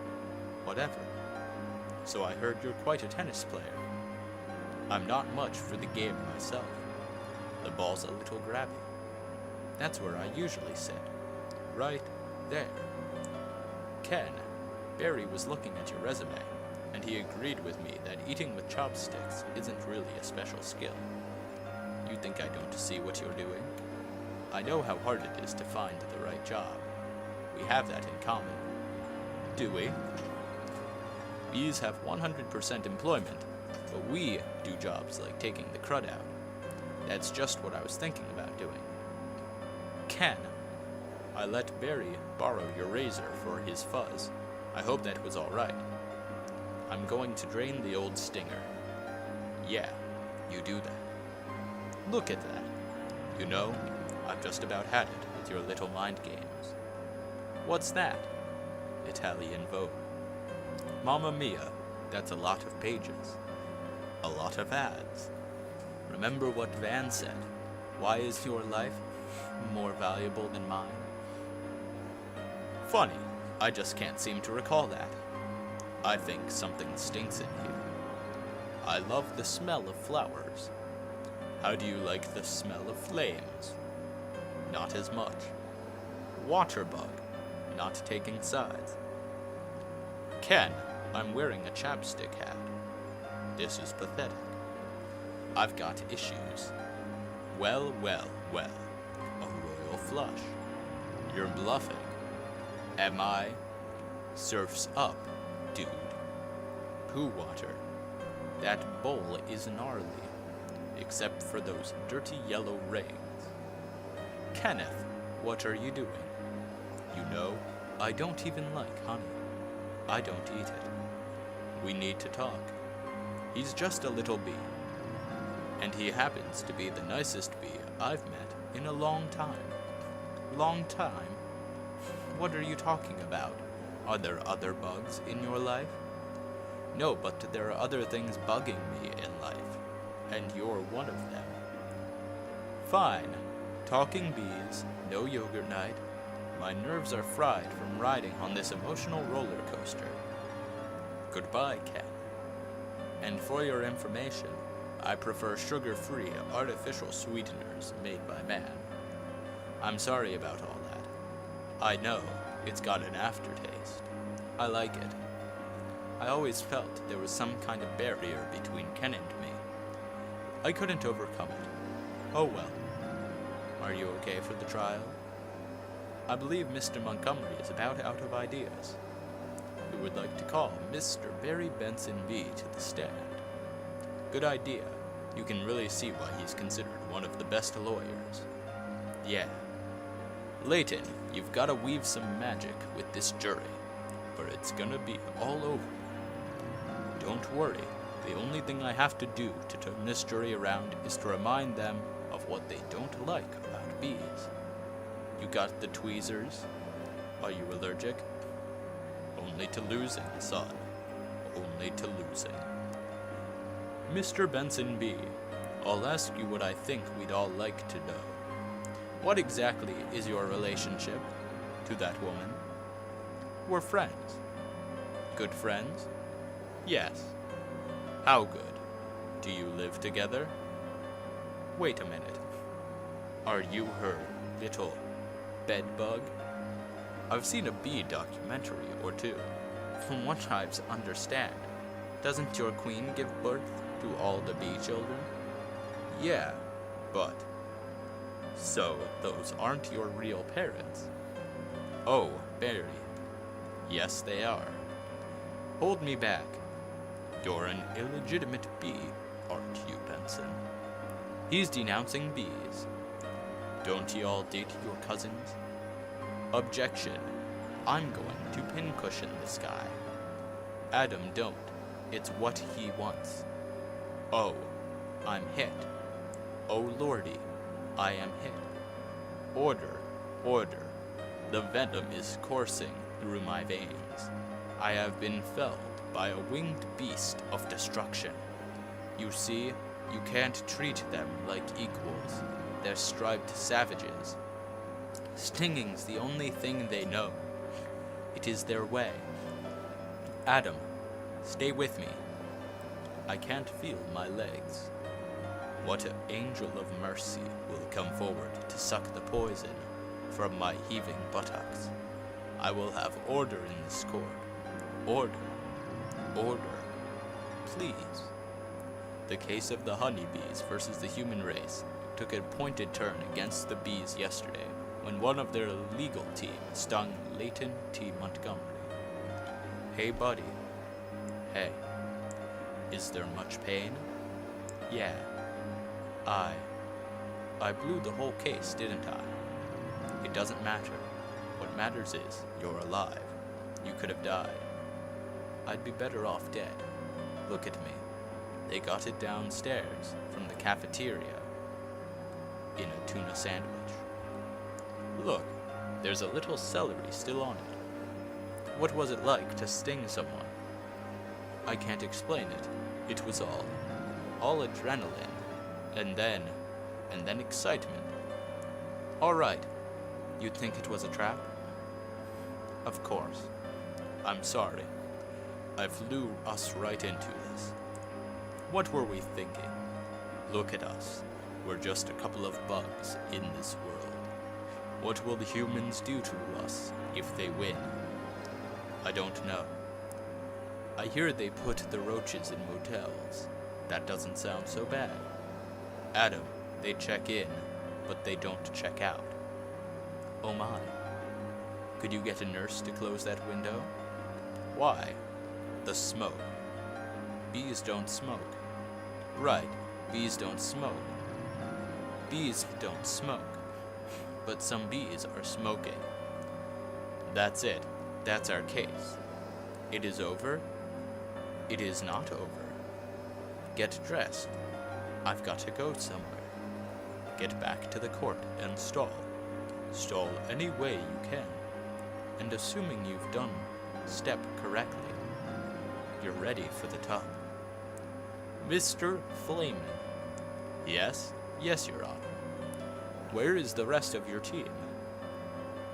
whatever. So I heard you're quite a tennis player. I'm not much for the game myself. The ball's a little grabby. That's where I usually sit. Right there. Ken, Barry was looking at your resume, and he agreed with me that eating with chopsticks isn't really a special skill. You think I don't see what you're doing? I know how hard it is to find the right job. We have that in common. Do we? Bees have 100% employment, but we do jobs like taking the crud out. That's just what I was thinking about doing. Ken, I let Barry borrow your razor for his fuzz. I hope that was all right. I'm going to drain the old stinger. Yeah, you do that. Look at that. You know, I've just about had it with your little mind games. What's that? Italian Vogue. Mamma mia, that's a lot of pages. A lot of ads. Remember what Van said? Why is your life more valuable than mine? Funny, I just can't seem to recall that. I think something stinks in here. I love the smell of flowers. How do you like the smell of flames? Not as much. Waterbug, not taking sides. Ken, I'm wearing a chapstick hat. This is pathetic. I've got issues. Well, well, well. A royal flush. You're bluffing. Am I? Surf's up, dude. Poo water. That bowl is gnarly, except for those dirty yellow rings. Kenneth, what are you doing? You know, I don't even like honey. I don't eat it. We need to talk. He's just a little bee. And he happens to be the nicest bee I've met in a long time. Long time? What are you talking about? Are there other bugs in your life? No, but there are other things bugging me in life, and you're one of them. Fine. Talking bees, no yogurt night. My nerves are fried from riding on this emotional roller coaster. Goodbye, Ken. And for your information, I prefer sugar-free artificial sweeteners made by man. I'm sorry about all that. I know, it's got an aftertaste. I like it. I always felt there was some kind of barrier between Ken and me. I couldn't overcome it. Oh well. Are you okay for the trial? I believe Mr. Montgomery is about out of ideas. We would like to call Mr. Barry Benson B to the stand. Good idea. You can really see why he's considered one of the best lawyers. Yeah. Layton, you've got to weave some magic with this jury, or it's gonna be all over. Don't worry. The only thing I have to do to turn this jury around is to remind them of what they don't like about bees. You got the tweezers? Are you allergic? Only to losing, son. Only to losing. Mr. Benson B., I'll ask you what I think we'd all like to know. What exactly is your relationship to that woman? We're friends. Good friends? Yes. How good? Do you live together? Wait a minute. Are you her little bedbug? I've seen a bee documentary or two. From what I understand, doesn't your queen give birth to all the bee children? Yeah, but... So, those aren't your real parents? Oh, Barry. Yes, they are. Hold me back. You're an illegitimate bee, aren't you, Benson? He's denouncing bees. Don't ye all date your cousins? Objection. I'm going to pincushion this guy. Adam, don't. It's what he wants. Oh, I'm hit. Oh, lordy, I am hit. Order, order. The venom is coursing through my veins. I have been felled by a winged beast of destruction. You see, you can't treat them like equals. They're striped savages. Stinging's the only thing they know. It is their way. Adam, stay with me. I can't feel my legs. What an angel of mercy will come forward to suck the poison from my heaving buttocks. I will have order in this court. Order. Order. Please. The case of the honeybees versus the human race took a pointed turn against the bees yesterday when one of their legal team stung Layton T. Montgomery. Hey, buddy. Hey. Is there much pain? Yeah. I blew the whole case, didn't I? It doesn't matter. What matters is you're alive. You could have died. I'd be better off dead. Look at me. They got it downstairs from the cafeteria in a tuna sandwich. Look, there's a little celery still on it. What was it like to sting someone? I can't explain it. It was all adrenaline, and then excitement. All right, you'd think it was a trap? Of course. I'm sorry. I flew us right into this. What were we thinking? Look at us. We're just a couple of bugs in this world. What will the humans do to us if they win? I don't know. I hear they put the roaches in motels. That doesn't sound so bad. Adam, they check in, but they don't check out. Oh my. Could you get a nurse to close that window? Why? The smoke. Bees don't smoke. Right, bees don't smoke. Bees don't smoke. But some bees are smoking. That's it. That's our case. It is over. It is not over. Get dressed. I've got to go somewhere. Get back to the court and stall. Stall any way you can. And assuming you've done step correctly, you're ready for the top. Mr. Flamin. Yes? Yes, Your Honor. Where is the rest of your team?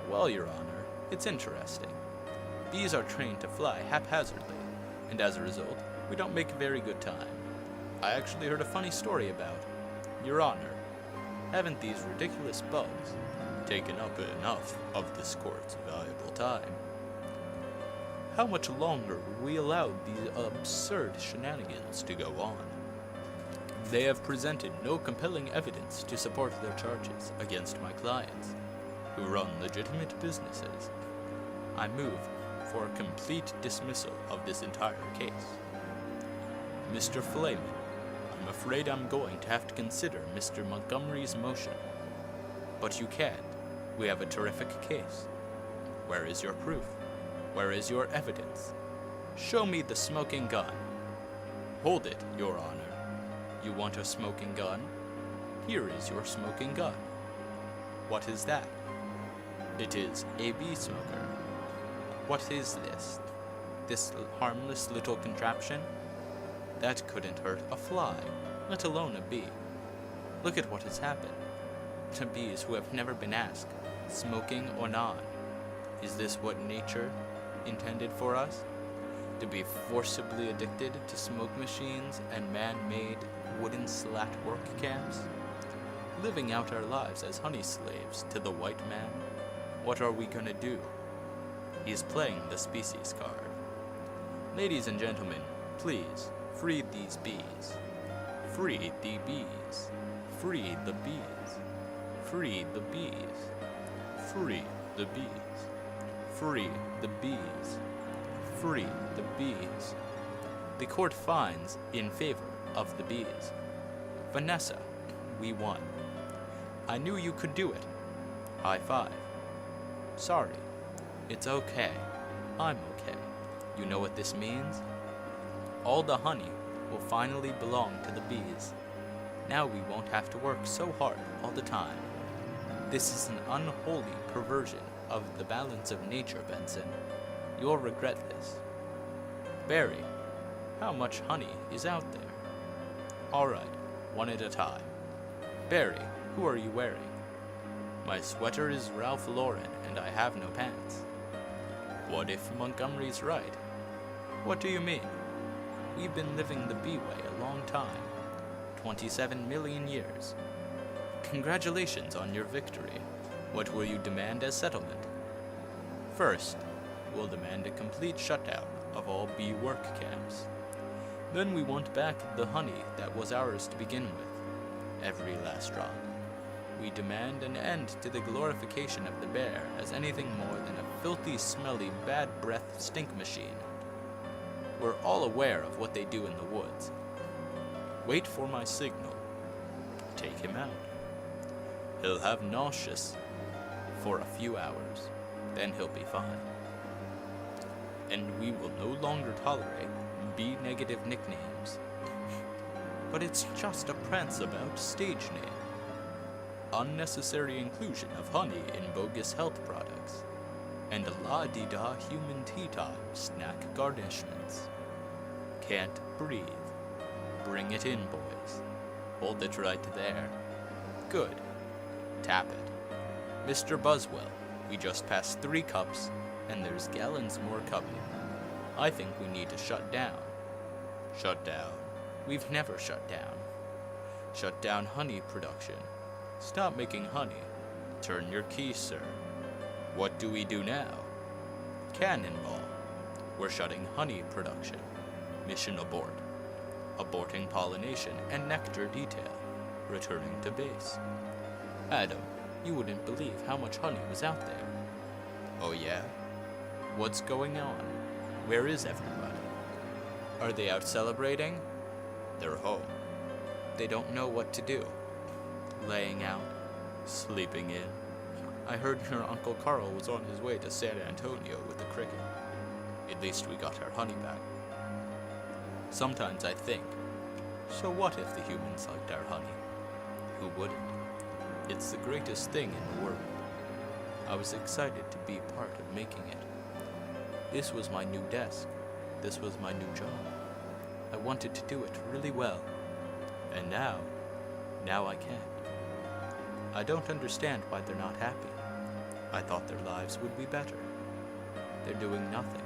Well, Your Honor, it's interesting. Bees are trained to fly haphazardly, and as a result, we don't make a very good time. I actually heard a funny story about, Your Honor, haven't these ridiculous bugs taken up enough of this court's valuable time? How much longer will we allow these absurd shenanigans to go on? They have presented no compelling evidence to support their charges against my clients, who run legitimate businesses. I move for a complete dismissal of this entire case. Mr. Flamin, I'm afraid I'm going to have to consider Mr. Montgomery's motion. But you can't. We have a terrific case. Where is your proof? Where is your evidence? Show me the smoking gun. Hold it, Your Honor. You want a smoking gun? Here is your smoking gun. What is that? It is a bee smoker. What is this? This harmless little contraption? That couldn't hurt a fly, let alone a bee. Look at what has happened to bees who have never been asked, smoking or not. Is this what nature intended for us? To be forcibly addicted to smoke machines and man-made wooden slat work camps? Living out our lives as honey slaves to the white man? What are we gonna do? He's playing the species card. Ladies and gentlemen, please, free these bees. Free the bees. Free the bees. Free the bees. Free the bees. Free the bees. Free the bees. The court finds in favor of the bees. Vanessa, we won. I knew you could do it. High five. Sorry. It's okay. I'm okay. You know what this means? All the honey will finally belong to the bees. Now we won't have to work so hard all the time. This is an unholy perversion of the balance of nature, Benson. You'll regret this. Barry, how much honey is out there? All right, one at a time. Barry, who are you wearing? My sweater is Ralph Lauren and I have no pants. What if Montgomery's right? What do you mean? We've been living the bee way a long time. 27 million years. Congratulations on your victory. What will you demand as settlement? First, we'll demand a complete shutdown of all bee work camps. Then we want back the honey that was ours to begin with. Every last drop. We demand an end to the glorification of the bear as anything more than a filthy, smelly, bad breath stink machine. We're all aware of what they do in the woods. Wait for my signal. Take him out. He'll have nauseous for a few hours. Then he'll be fine. And we will no longer tolerate B-negative nicknames. But it's just a prance-about stage name. Unnecessary inclusion of honey in bogus health products. And a la-di-da human tea time snack garnishments. Can't breathe. Bring it in, boys. Hold it right there. Good. Tap it. Mr. Buswell, we just passed 3 cups, and there's gallons more coming. I think we need to shut down. Shut down? We've never shut down. Shut down honey production. Stop making honey. Turn your key, sir. What do we do now? Cannonball. We're shutting honey production. Mission abort. Aborting pollination and nectar detail. Returning to base. Adam, you wouldn't believe how much honey was out there. Oh yeah? What's going on? Where is everybody? Are they out celebrating? They're home. They don't know what to do. Laying out, sleeping in. I heard your Uncle Carl was on his way to San Antonio with the cricket. At least we got our honey back. Sometimes I think, so what if the humans liked our honey? Who wouldn't? It's the greatest thing in the world. I was excited to be part of making it. This was my new desk. This was my new job. I wanted to do it really well. And now I can't. I don't understand why they're not happy. I thought their lives would be better. They're doing nothing.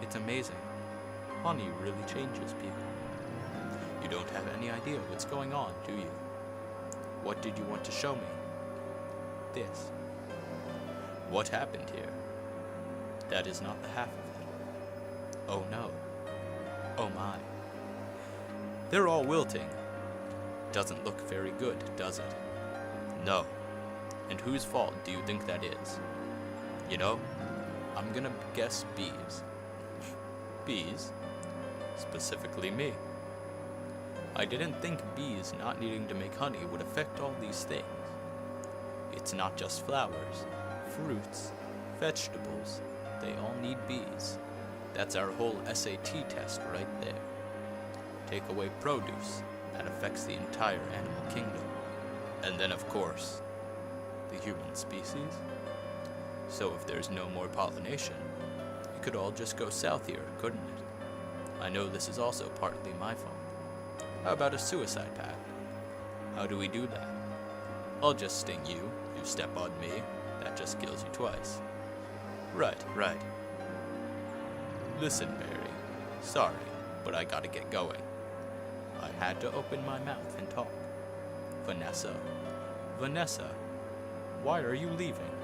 It's amazing. Honey really changes people. You don't have any idea what's going on, do you? What did you want to show me? This. What happened here? That is not the half of it. Oh no. Oh my. They're all wilting. Doesn't look very good, does it? No. And whose fault do you think that is? You know, I'm gonna guess bees. Bees? Specifically me. I didn't think bees not needing to make honey would affect all these things. It's not just flowers, fruits, vegetables. They all need bees. That's our whole SAT test right there. Take away produce, that affects the entire animal kingdom. And then, of course, the human species. So if there's no more pollination, it could all just go south here, couldn't it? I know this is also partly my fault. How about a suicide pact? How do we do that? I'll just sting you, you step on me, that just kills you twice. Right. Listen, Barry, sorry, but I gotta get going. I had to open my mouth and talk. Vanessa, why are you leaving?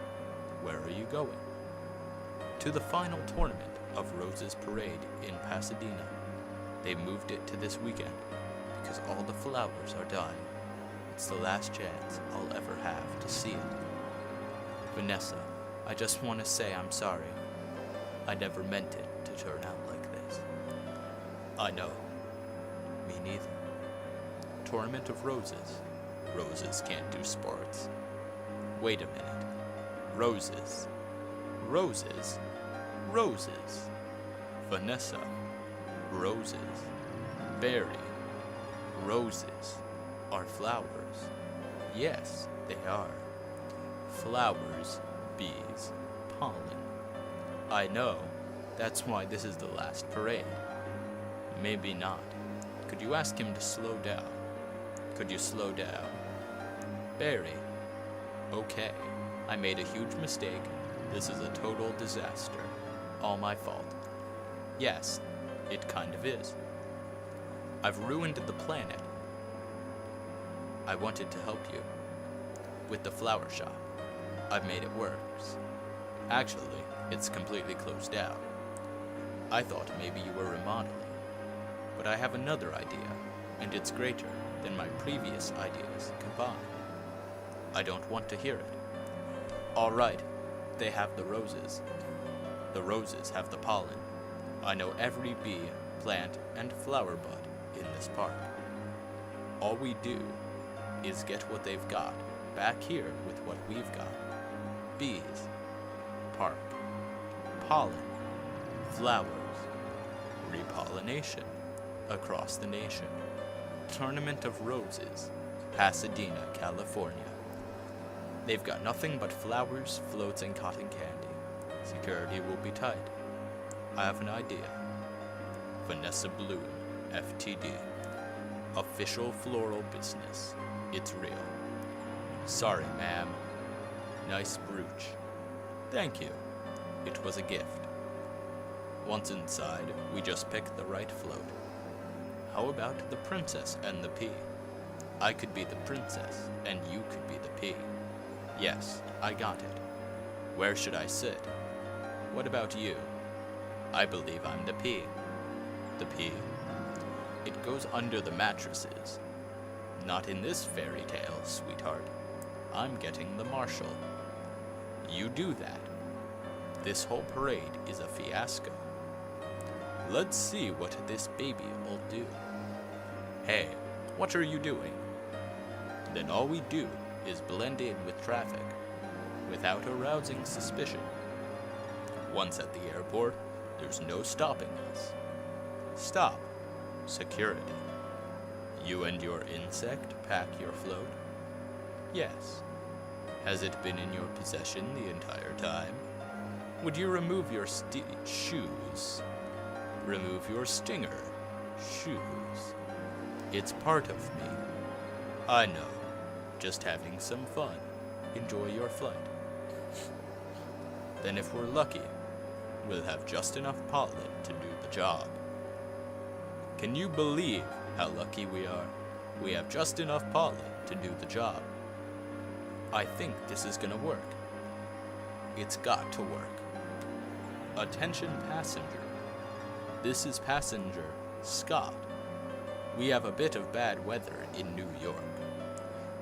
Where are you going? To the final tournament of Rose's Parade in Pasadena. They moved it to this weekend because all the flowers are dying. It's the last chance I'll ever have to see it. Vanessa, I just want to say I'm sorry. I never meant it to turn out like this. I know. Me neither. Tournament of Roses. Roses can't do sports. Wait a minute. Roses. Vanessa. Roses. Barry. Roses are flowers. Yes, they are. Flowers, bees, pollen. I know. That's why this is the last parade. Maybe not. Could you ask him to slow down? Could you slow down? Barry. Okay. I made a huge mistake. This is a total disaster. All my fault. Yes, it kind of is. I've ruined the planet. I wanted to help you. With the flower shop. I've made it worse. Actually, it's completely closed down. I thought maybe you were remodeling. But I have another idea, and it's greater than my previous ideas combined. I don't want to hear it. All right, they have the roses. The roses have the pollen. I know every bee, plant, and flower bud in this park. All we do is get what they've got back here with what we've got. Bees, park, pollen, flowers, repollination across the nation. Tournament of Roses, Pasadena, California. They've got nothing but flowers, floats, and cotton candy. Security will be tight. I have an idea. Vanessa Bloom, FTD. Official floral business. It's real. Sorry, ma'am. Nice brooch. Thank you. It was a gift. Once inside, we just picked the right float. How about the princess and the pea? I could be the princess, and you could be the pea. Yes, I got it. Where should I sit? What about you? I believe I'm the pea. The pea? goes under the mattresses. Not in this fairy tale, sweetheart. I'm getting the marshal. You do that. This whole parade is a fiasco. Let's see what this baby will do. Hey, what are you doing? Then all we do is blend in with traffic, without arousing suspicion. Once at the airport, there's no stopping us. Stop. Security. You and your insect pack your float? Yes. Has it been in your possession the entire time? Would you remove your shoes? Remove your stinger. Shoes. It's part of me. I know. Just having some fun. Enjoy your flight. Then if we're lucky, we'll have just enough pollen to do the job. Can you believe how lucky we are? We have just enough pollen to do the job. I think this is gonna work. It's got to work. Attention passenger. This is passenger Scott. We have a bit of bad weather in New York.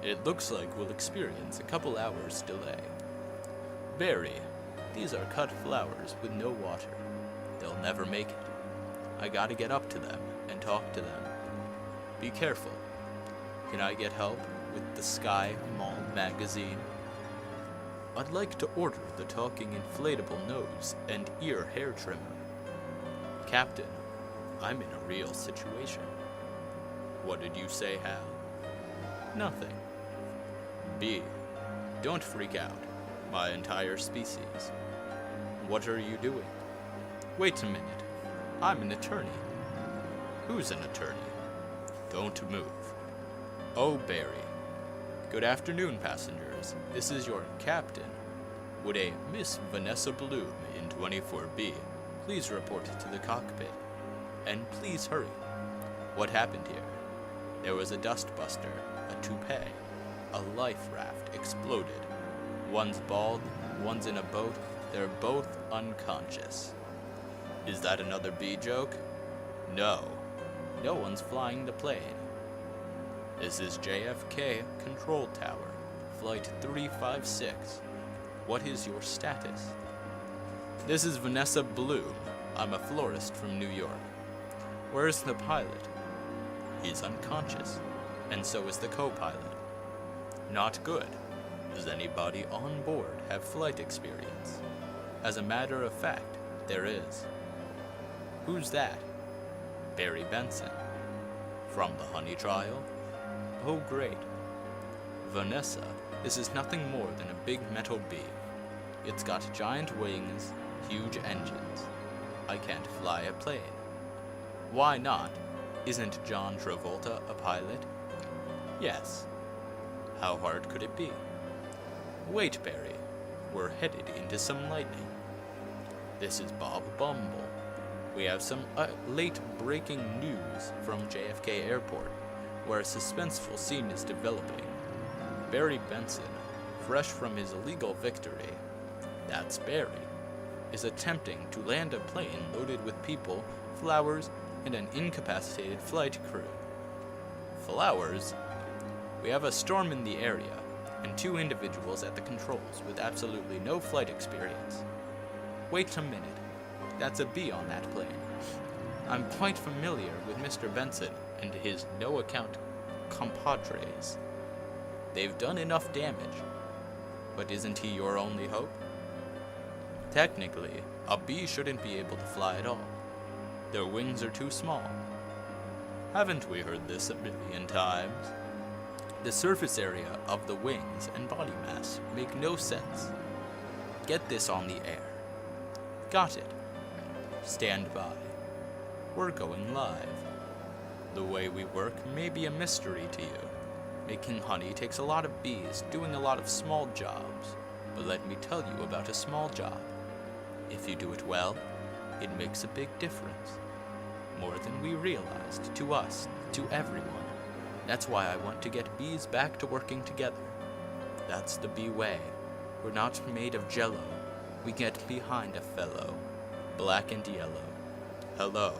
It looks like we'll experience a couple hours delay. Barry, these are cut flowers with no water. They'll never make it. I gotta get up to them and talk to them. Be careful. Can I get help with the Sky Mall magazine? I'd like to order the talking inflatable nose and ear hair trimmer. Captain, I'm in a real situation. What did you say, Hal? Nothing. B, don't freak out. My entire species. What are you doing? Wait a minute. I'm an attorney. Who's an attorney? Don't move. Oh, Barry. Good afternoon, passengers. This is your captain. Would a Miss Vanessa Bloom in 24B please report to the cockpit? And please hurry. What happened here? There was a dustbuster, a toupee, a life raft exploded. One's bald, one's in a boat. They're both unconscious. Is that another B joke? No. No one's flying the plane. This is JFK Control Tower, Flight 356. What is your status? This is Vanessa Bloom. I'm a florist from New York. Where's the pilot? He's unconscious, and so is the co-pilot. Not good. Does anybody on board have flight experience? As a matter of fact, there is. Who's that? Barry Benson. From the honey trial? Oh, great. Vanessa, this is nothing more than a big metal bee. It's got giant wings, huge engines. I can't fly a plane. Why not? Isn't John Travolta a pilot? Yes. How hard could it be? Wait, Barry. We're headed into some lightning. This is Bob Bumble. We have some late breaking news from JFK Airport, where a suspenseful scene is developing. Barry Benson, fresh from his illegal victory, that's Barry, is attempting to land a plane loaded with people, flowers, and an incapacitated flight crew. Flowers? We have a storm in the area, and 2 individuals at the controls with absolutely no flight experience. Wait a minute. That's a bee on that plane. I'm quite familiar with Mr. Benson and his no-account compadres. They've done enough damage. But isn't he your only hope? Technically, a bee shouldn't be able to fly at all. Their wings are too small. Haven't we heard this a million times? The surface area of the wings and body mass make no sense. Get this on the air. Got it. Stand by. We're going live. The way we work may be a mystery to you. Making honey takes a lot of bees doing a lot of small jobs. But let me tell you about a small job. If you do it well, it makes a big difference. More than we realized, to us, to everyone. That's why I want to get bees back to working together. That's the bee way. We're not made of jello. We get behind a fellow. Black and yellow. Hello.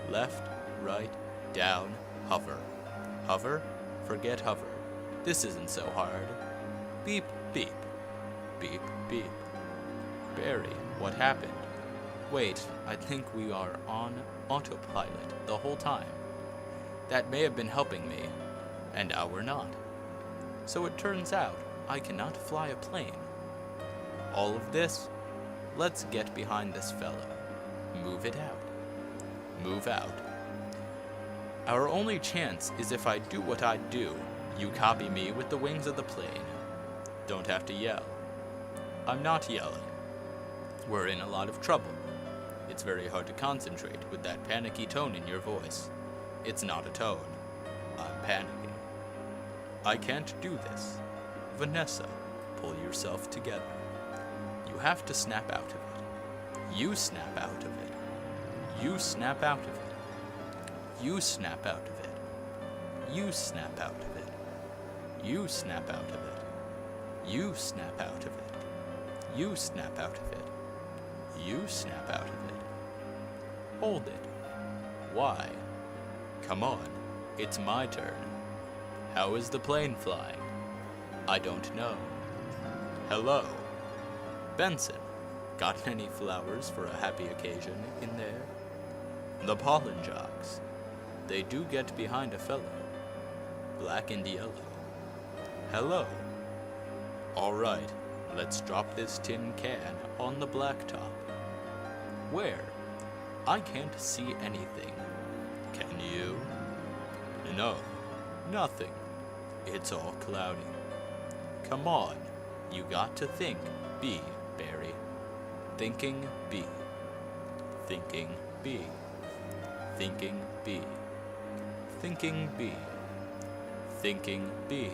Left, right, down, hover. Hover? Forget hover. This isn't so hard. Beep, beep. Beep, beep. Barry, what happened? Wait, I think we are on autopilot the whole time. That may have been helping me, and now we're not. So it turns out I cannot fly a plane. All of this? Let's get behind this fellow. Move it out. Move out. Our only chance is if I do what I do. You copy me with the wings of the plane. Don't have to yell. I'm not yelling. We're in a lot of trouble. It's very hard to concentrate with that panicky tone in your voice. It's not a tone. I'm panicking. I can't do this. Vanessa, pull yourself together. You have to snap out of it. You snap out of it. You snap out of it. You snap out of it. You snap out of it. You snap out of it. You snap out of it. You snap out of it. You snap out of it. Hold it. Why? Come on, it's my turn. How is the plane flying? I don't know. Hello. Benson, got any flowers for a happy occasion in there? The pollen jocks. They do get behind a fellow. Black and yellow. Hello. All right, let's drop this tin can on the blacktop. Where? I can't see anything. Can you? No, nothing. It's all cloudy. Come on, you got to think B, Barry. Thinking B. Thinking B. Thinking B. Thinking B. Thinking B.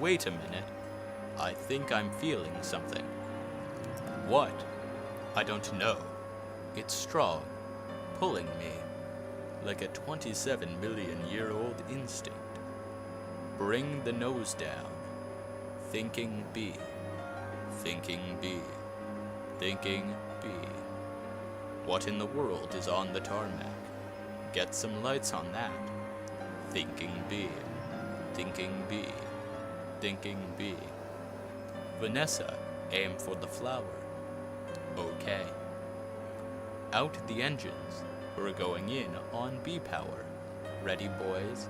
Wait a minute. I think I'm feeling something. What? I don't know. It's strong, pulling me, like a 27-million-year-old instinct. Bring the nose down. Thinking B. Thinking B. Thinking B. What in the world is on the tarmac? Get some lights on that. Thinking B. Thinking B. Thinking B. Vanessa, aim for the flower. Okay. Out the engines. We're going in on B power. Ready, boys?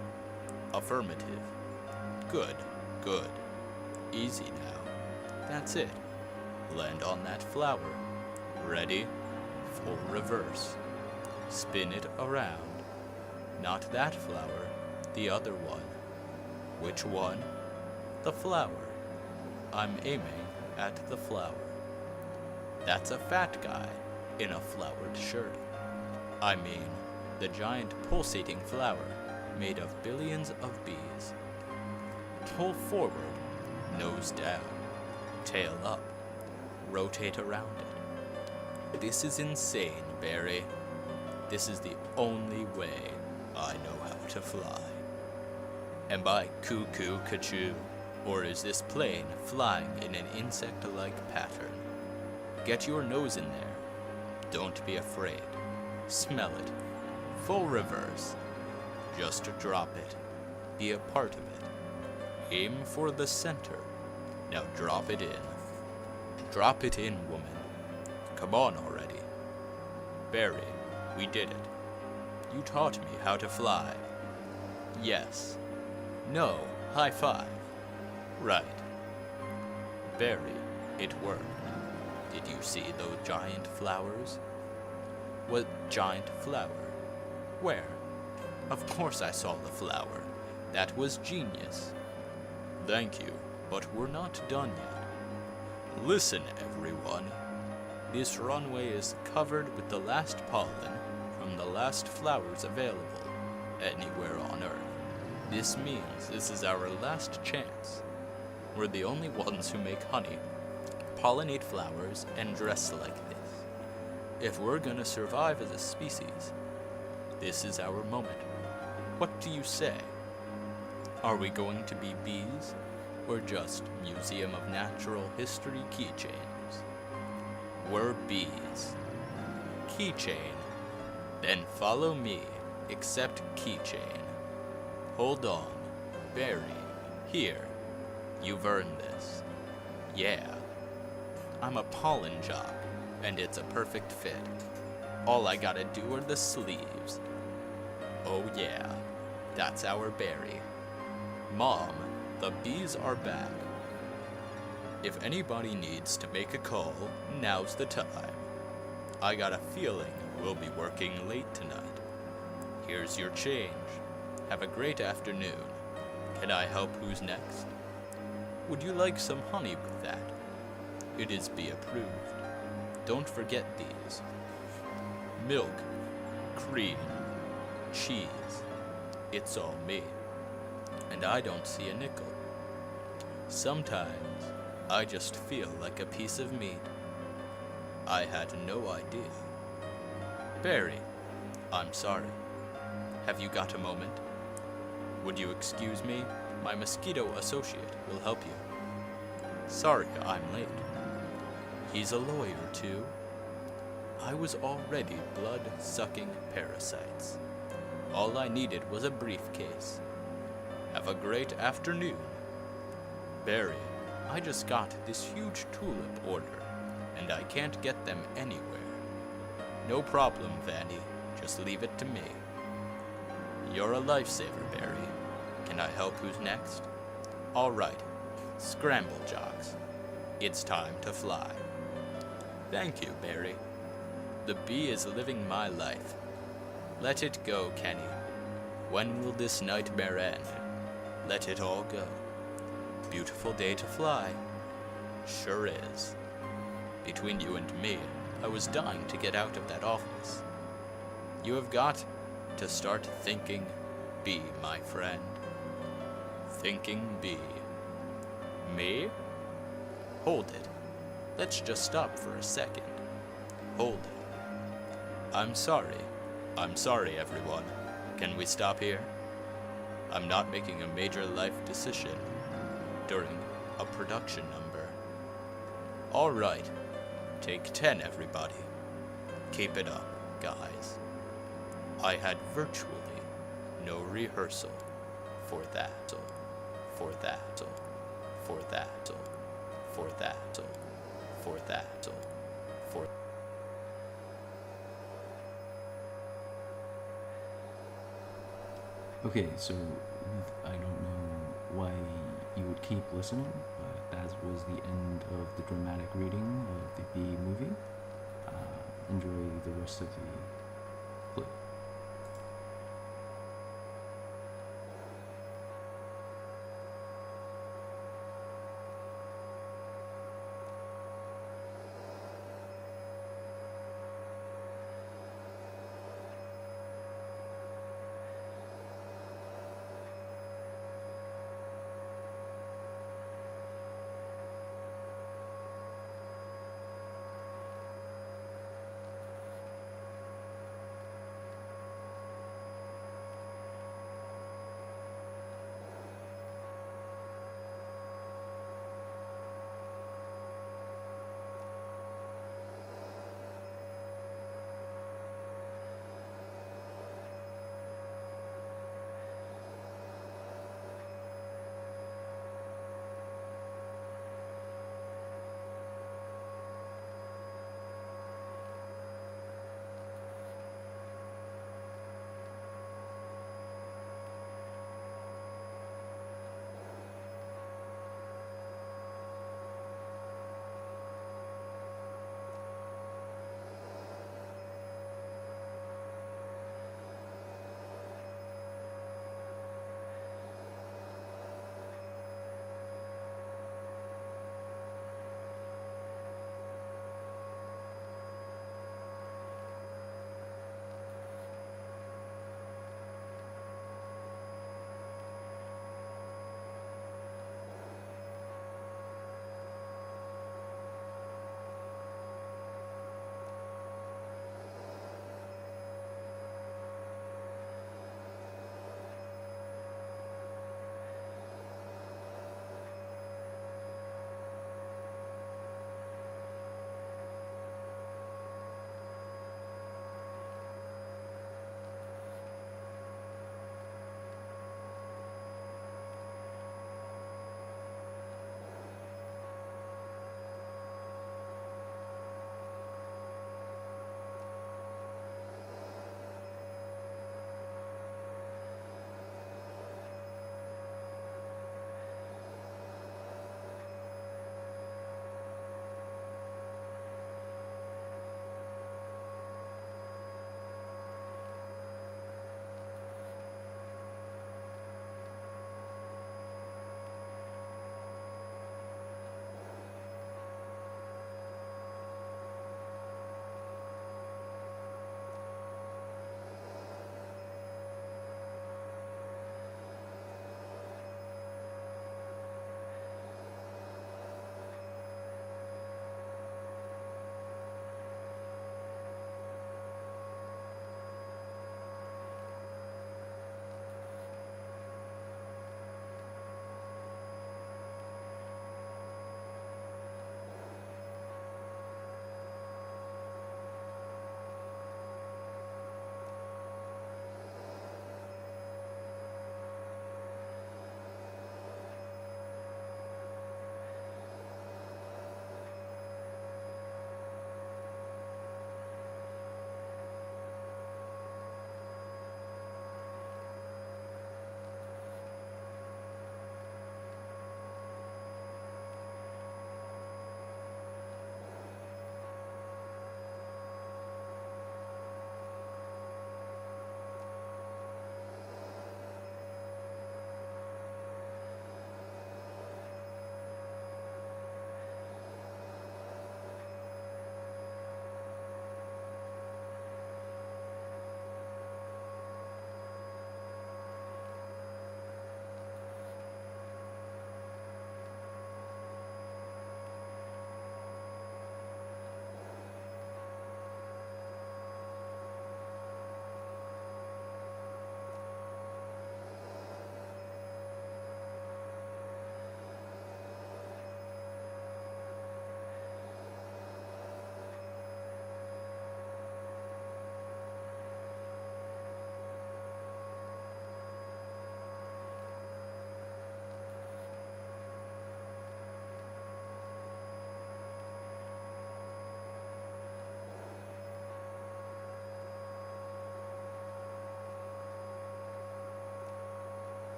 Affirmative. Good, good. Easy now. That's it. Land on that flower. Ready? Full reverse. Spin it around. Not that flower, the other one. Which one? The flower. I'm aiming at the flower. That's a fat guy in a flowered shirt. I mean, the giant pulsating flower made of billions of bees. Pull forward, nose down, tail up, rotate around it. This is insane, Barry. This is the only way I know how to fly. Am I cuckoo cachoo, or is this plane flying in an insect-like pattern? Get your nose in there. Don't be afraid. Smell it. Full reverse. Just drop it. Be a part of it. Aim for the center. Now drop it in. Drop it in, woman. Come on already. Barry, we did it. You taught me how to fly. Yes. No, high five. Right. Barry, it worked. Did you see those giant flowers? What giant flower? Where? Of course I saw the flower. That was genius. Thank you, but we're not done yet. Listen, everyone. This runway is covered with the last pollen from the last flowers available anywhere on Earth. This means this is our last chance. We're the only ones who make honey, pollinate flowers, and dress like this. If we're gonna survive as a species, this is our moment. What do you say? Are we going to be bees, or just Museum of Natural History keychains? We're bees. Keychain. Then follow me except keychain. Hold on. Barry. Here. You've earned this. Yeah. I'm a pollen jock, and it's a perfect fit. All I gotta do are the sleeves. Oh yeah, that's our Barry. Mom, the bees are back. If anybody needs to make a call, now's the time. I got a feeling we'll be working late tonight. Here's your change. Have a great afternoon. Can I help who's next? Would you like some honey with that? It is be approved. Don't forget these. Milk, cream, cheese. It's all me. And I don't see a nickel. Sometimes I just feel like a piece of meat. I had no idea. Barry, I'm sorry. Have you got a moment? Would you excuse me? My mosquito associate will help you. Sorry, I'm late. He's a lawyer, too. I was already blood-sucking parasites. All I needed was a briefcase. Have a great afternoon. Barry, I just got this huge tulip order, and I can't get them anywhere. No problem, Vanny. Just leave it to me. You're a lifesaver, Barry. Can I help who's next? All right. Scramble, jocks. It's time to fly. Thank you, Barry. The bee is living my life. Let it go, Kenny. When will this nightmare end? Let it all go. Beautiful day to fly. Sure is. Between you and me, I was dying to get out of that office. You have got to start thinking bee, my friend. Thinking bee. Me? Hold it. Let's just stop for a second. Hold it. I'm sorry. I'm sorry, everyone. Can we stop here? I'm not making a major life decision during a production number. All right. Take 10, everybody. Keep it up, guys. I had virtually no rehearsal for that, for that, for that, for that, for that, for. Okay, so I don't know why you would keep listening, but that was the end of the dramatic reading of the B movie. Enjoy the rest of the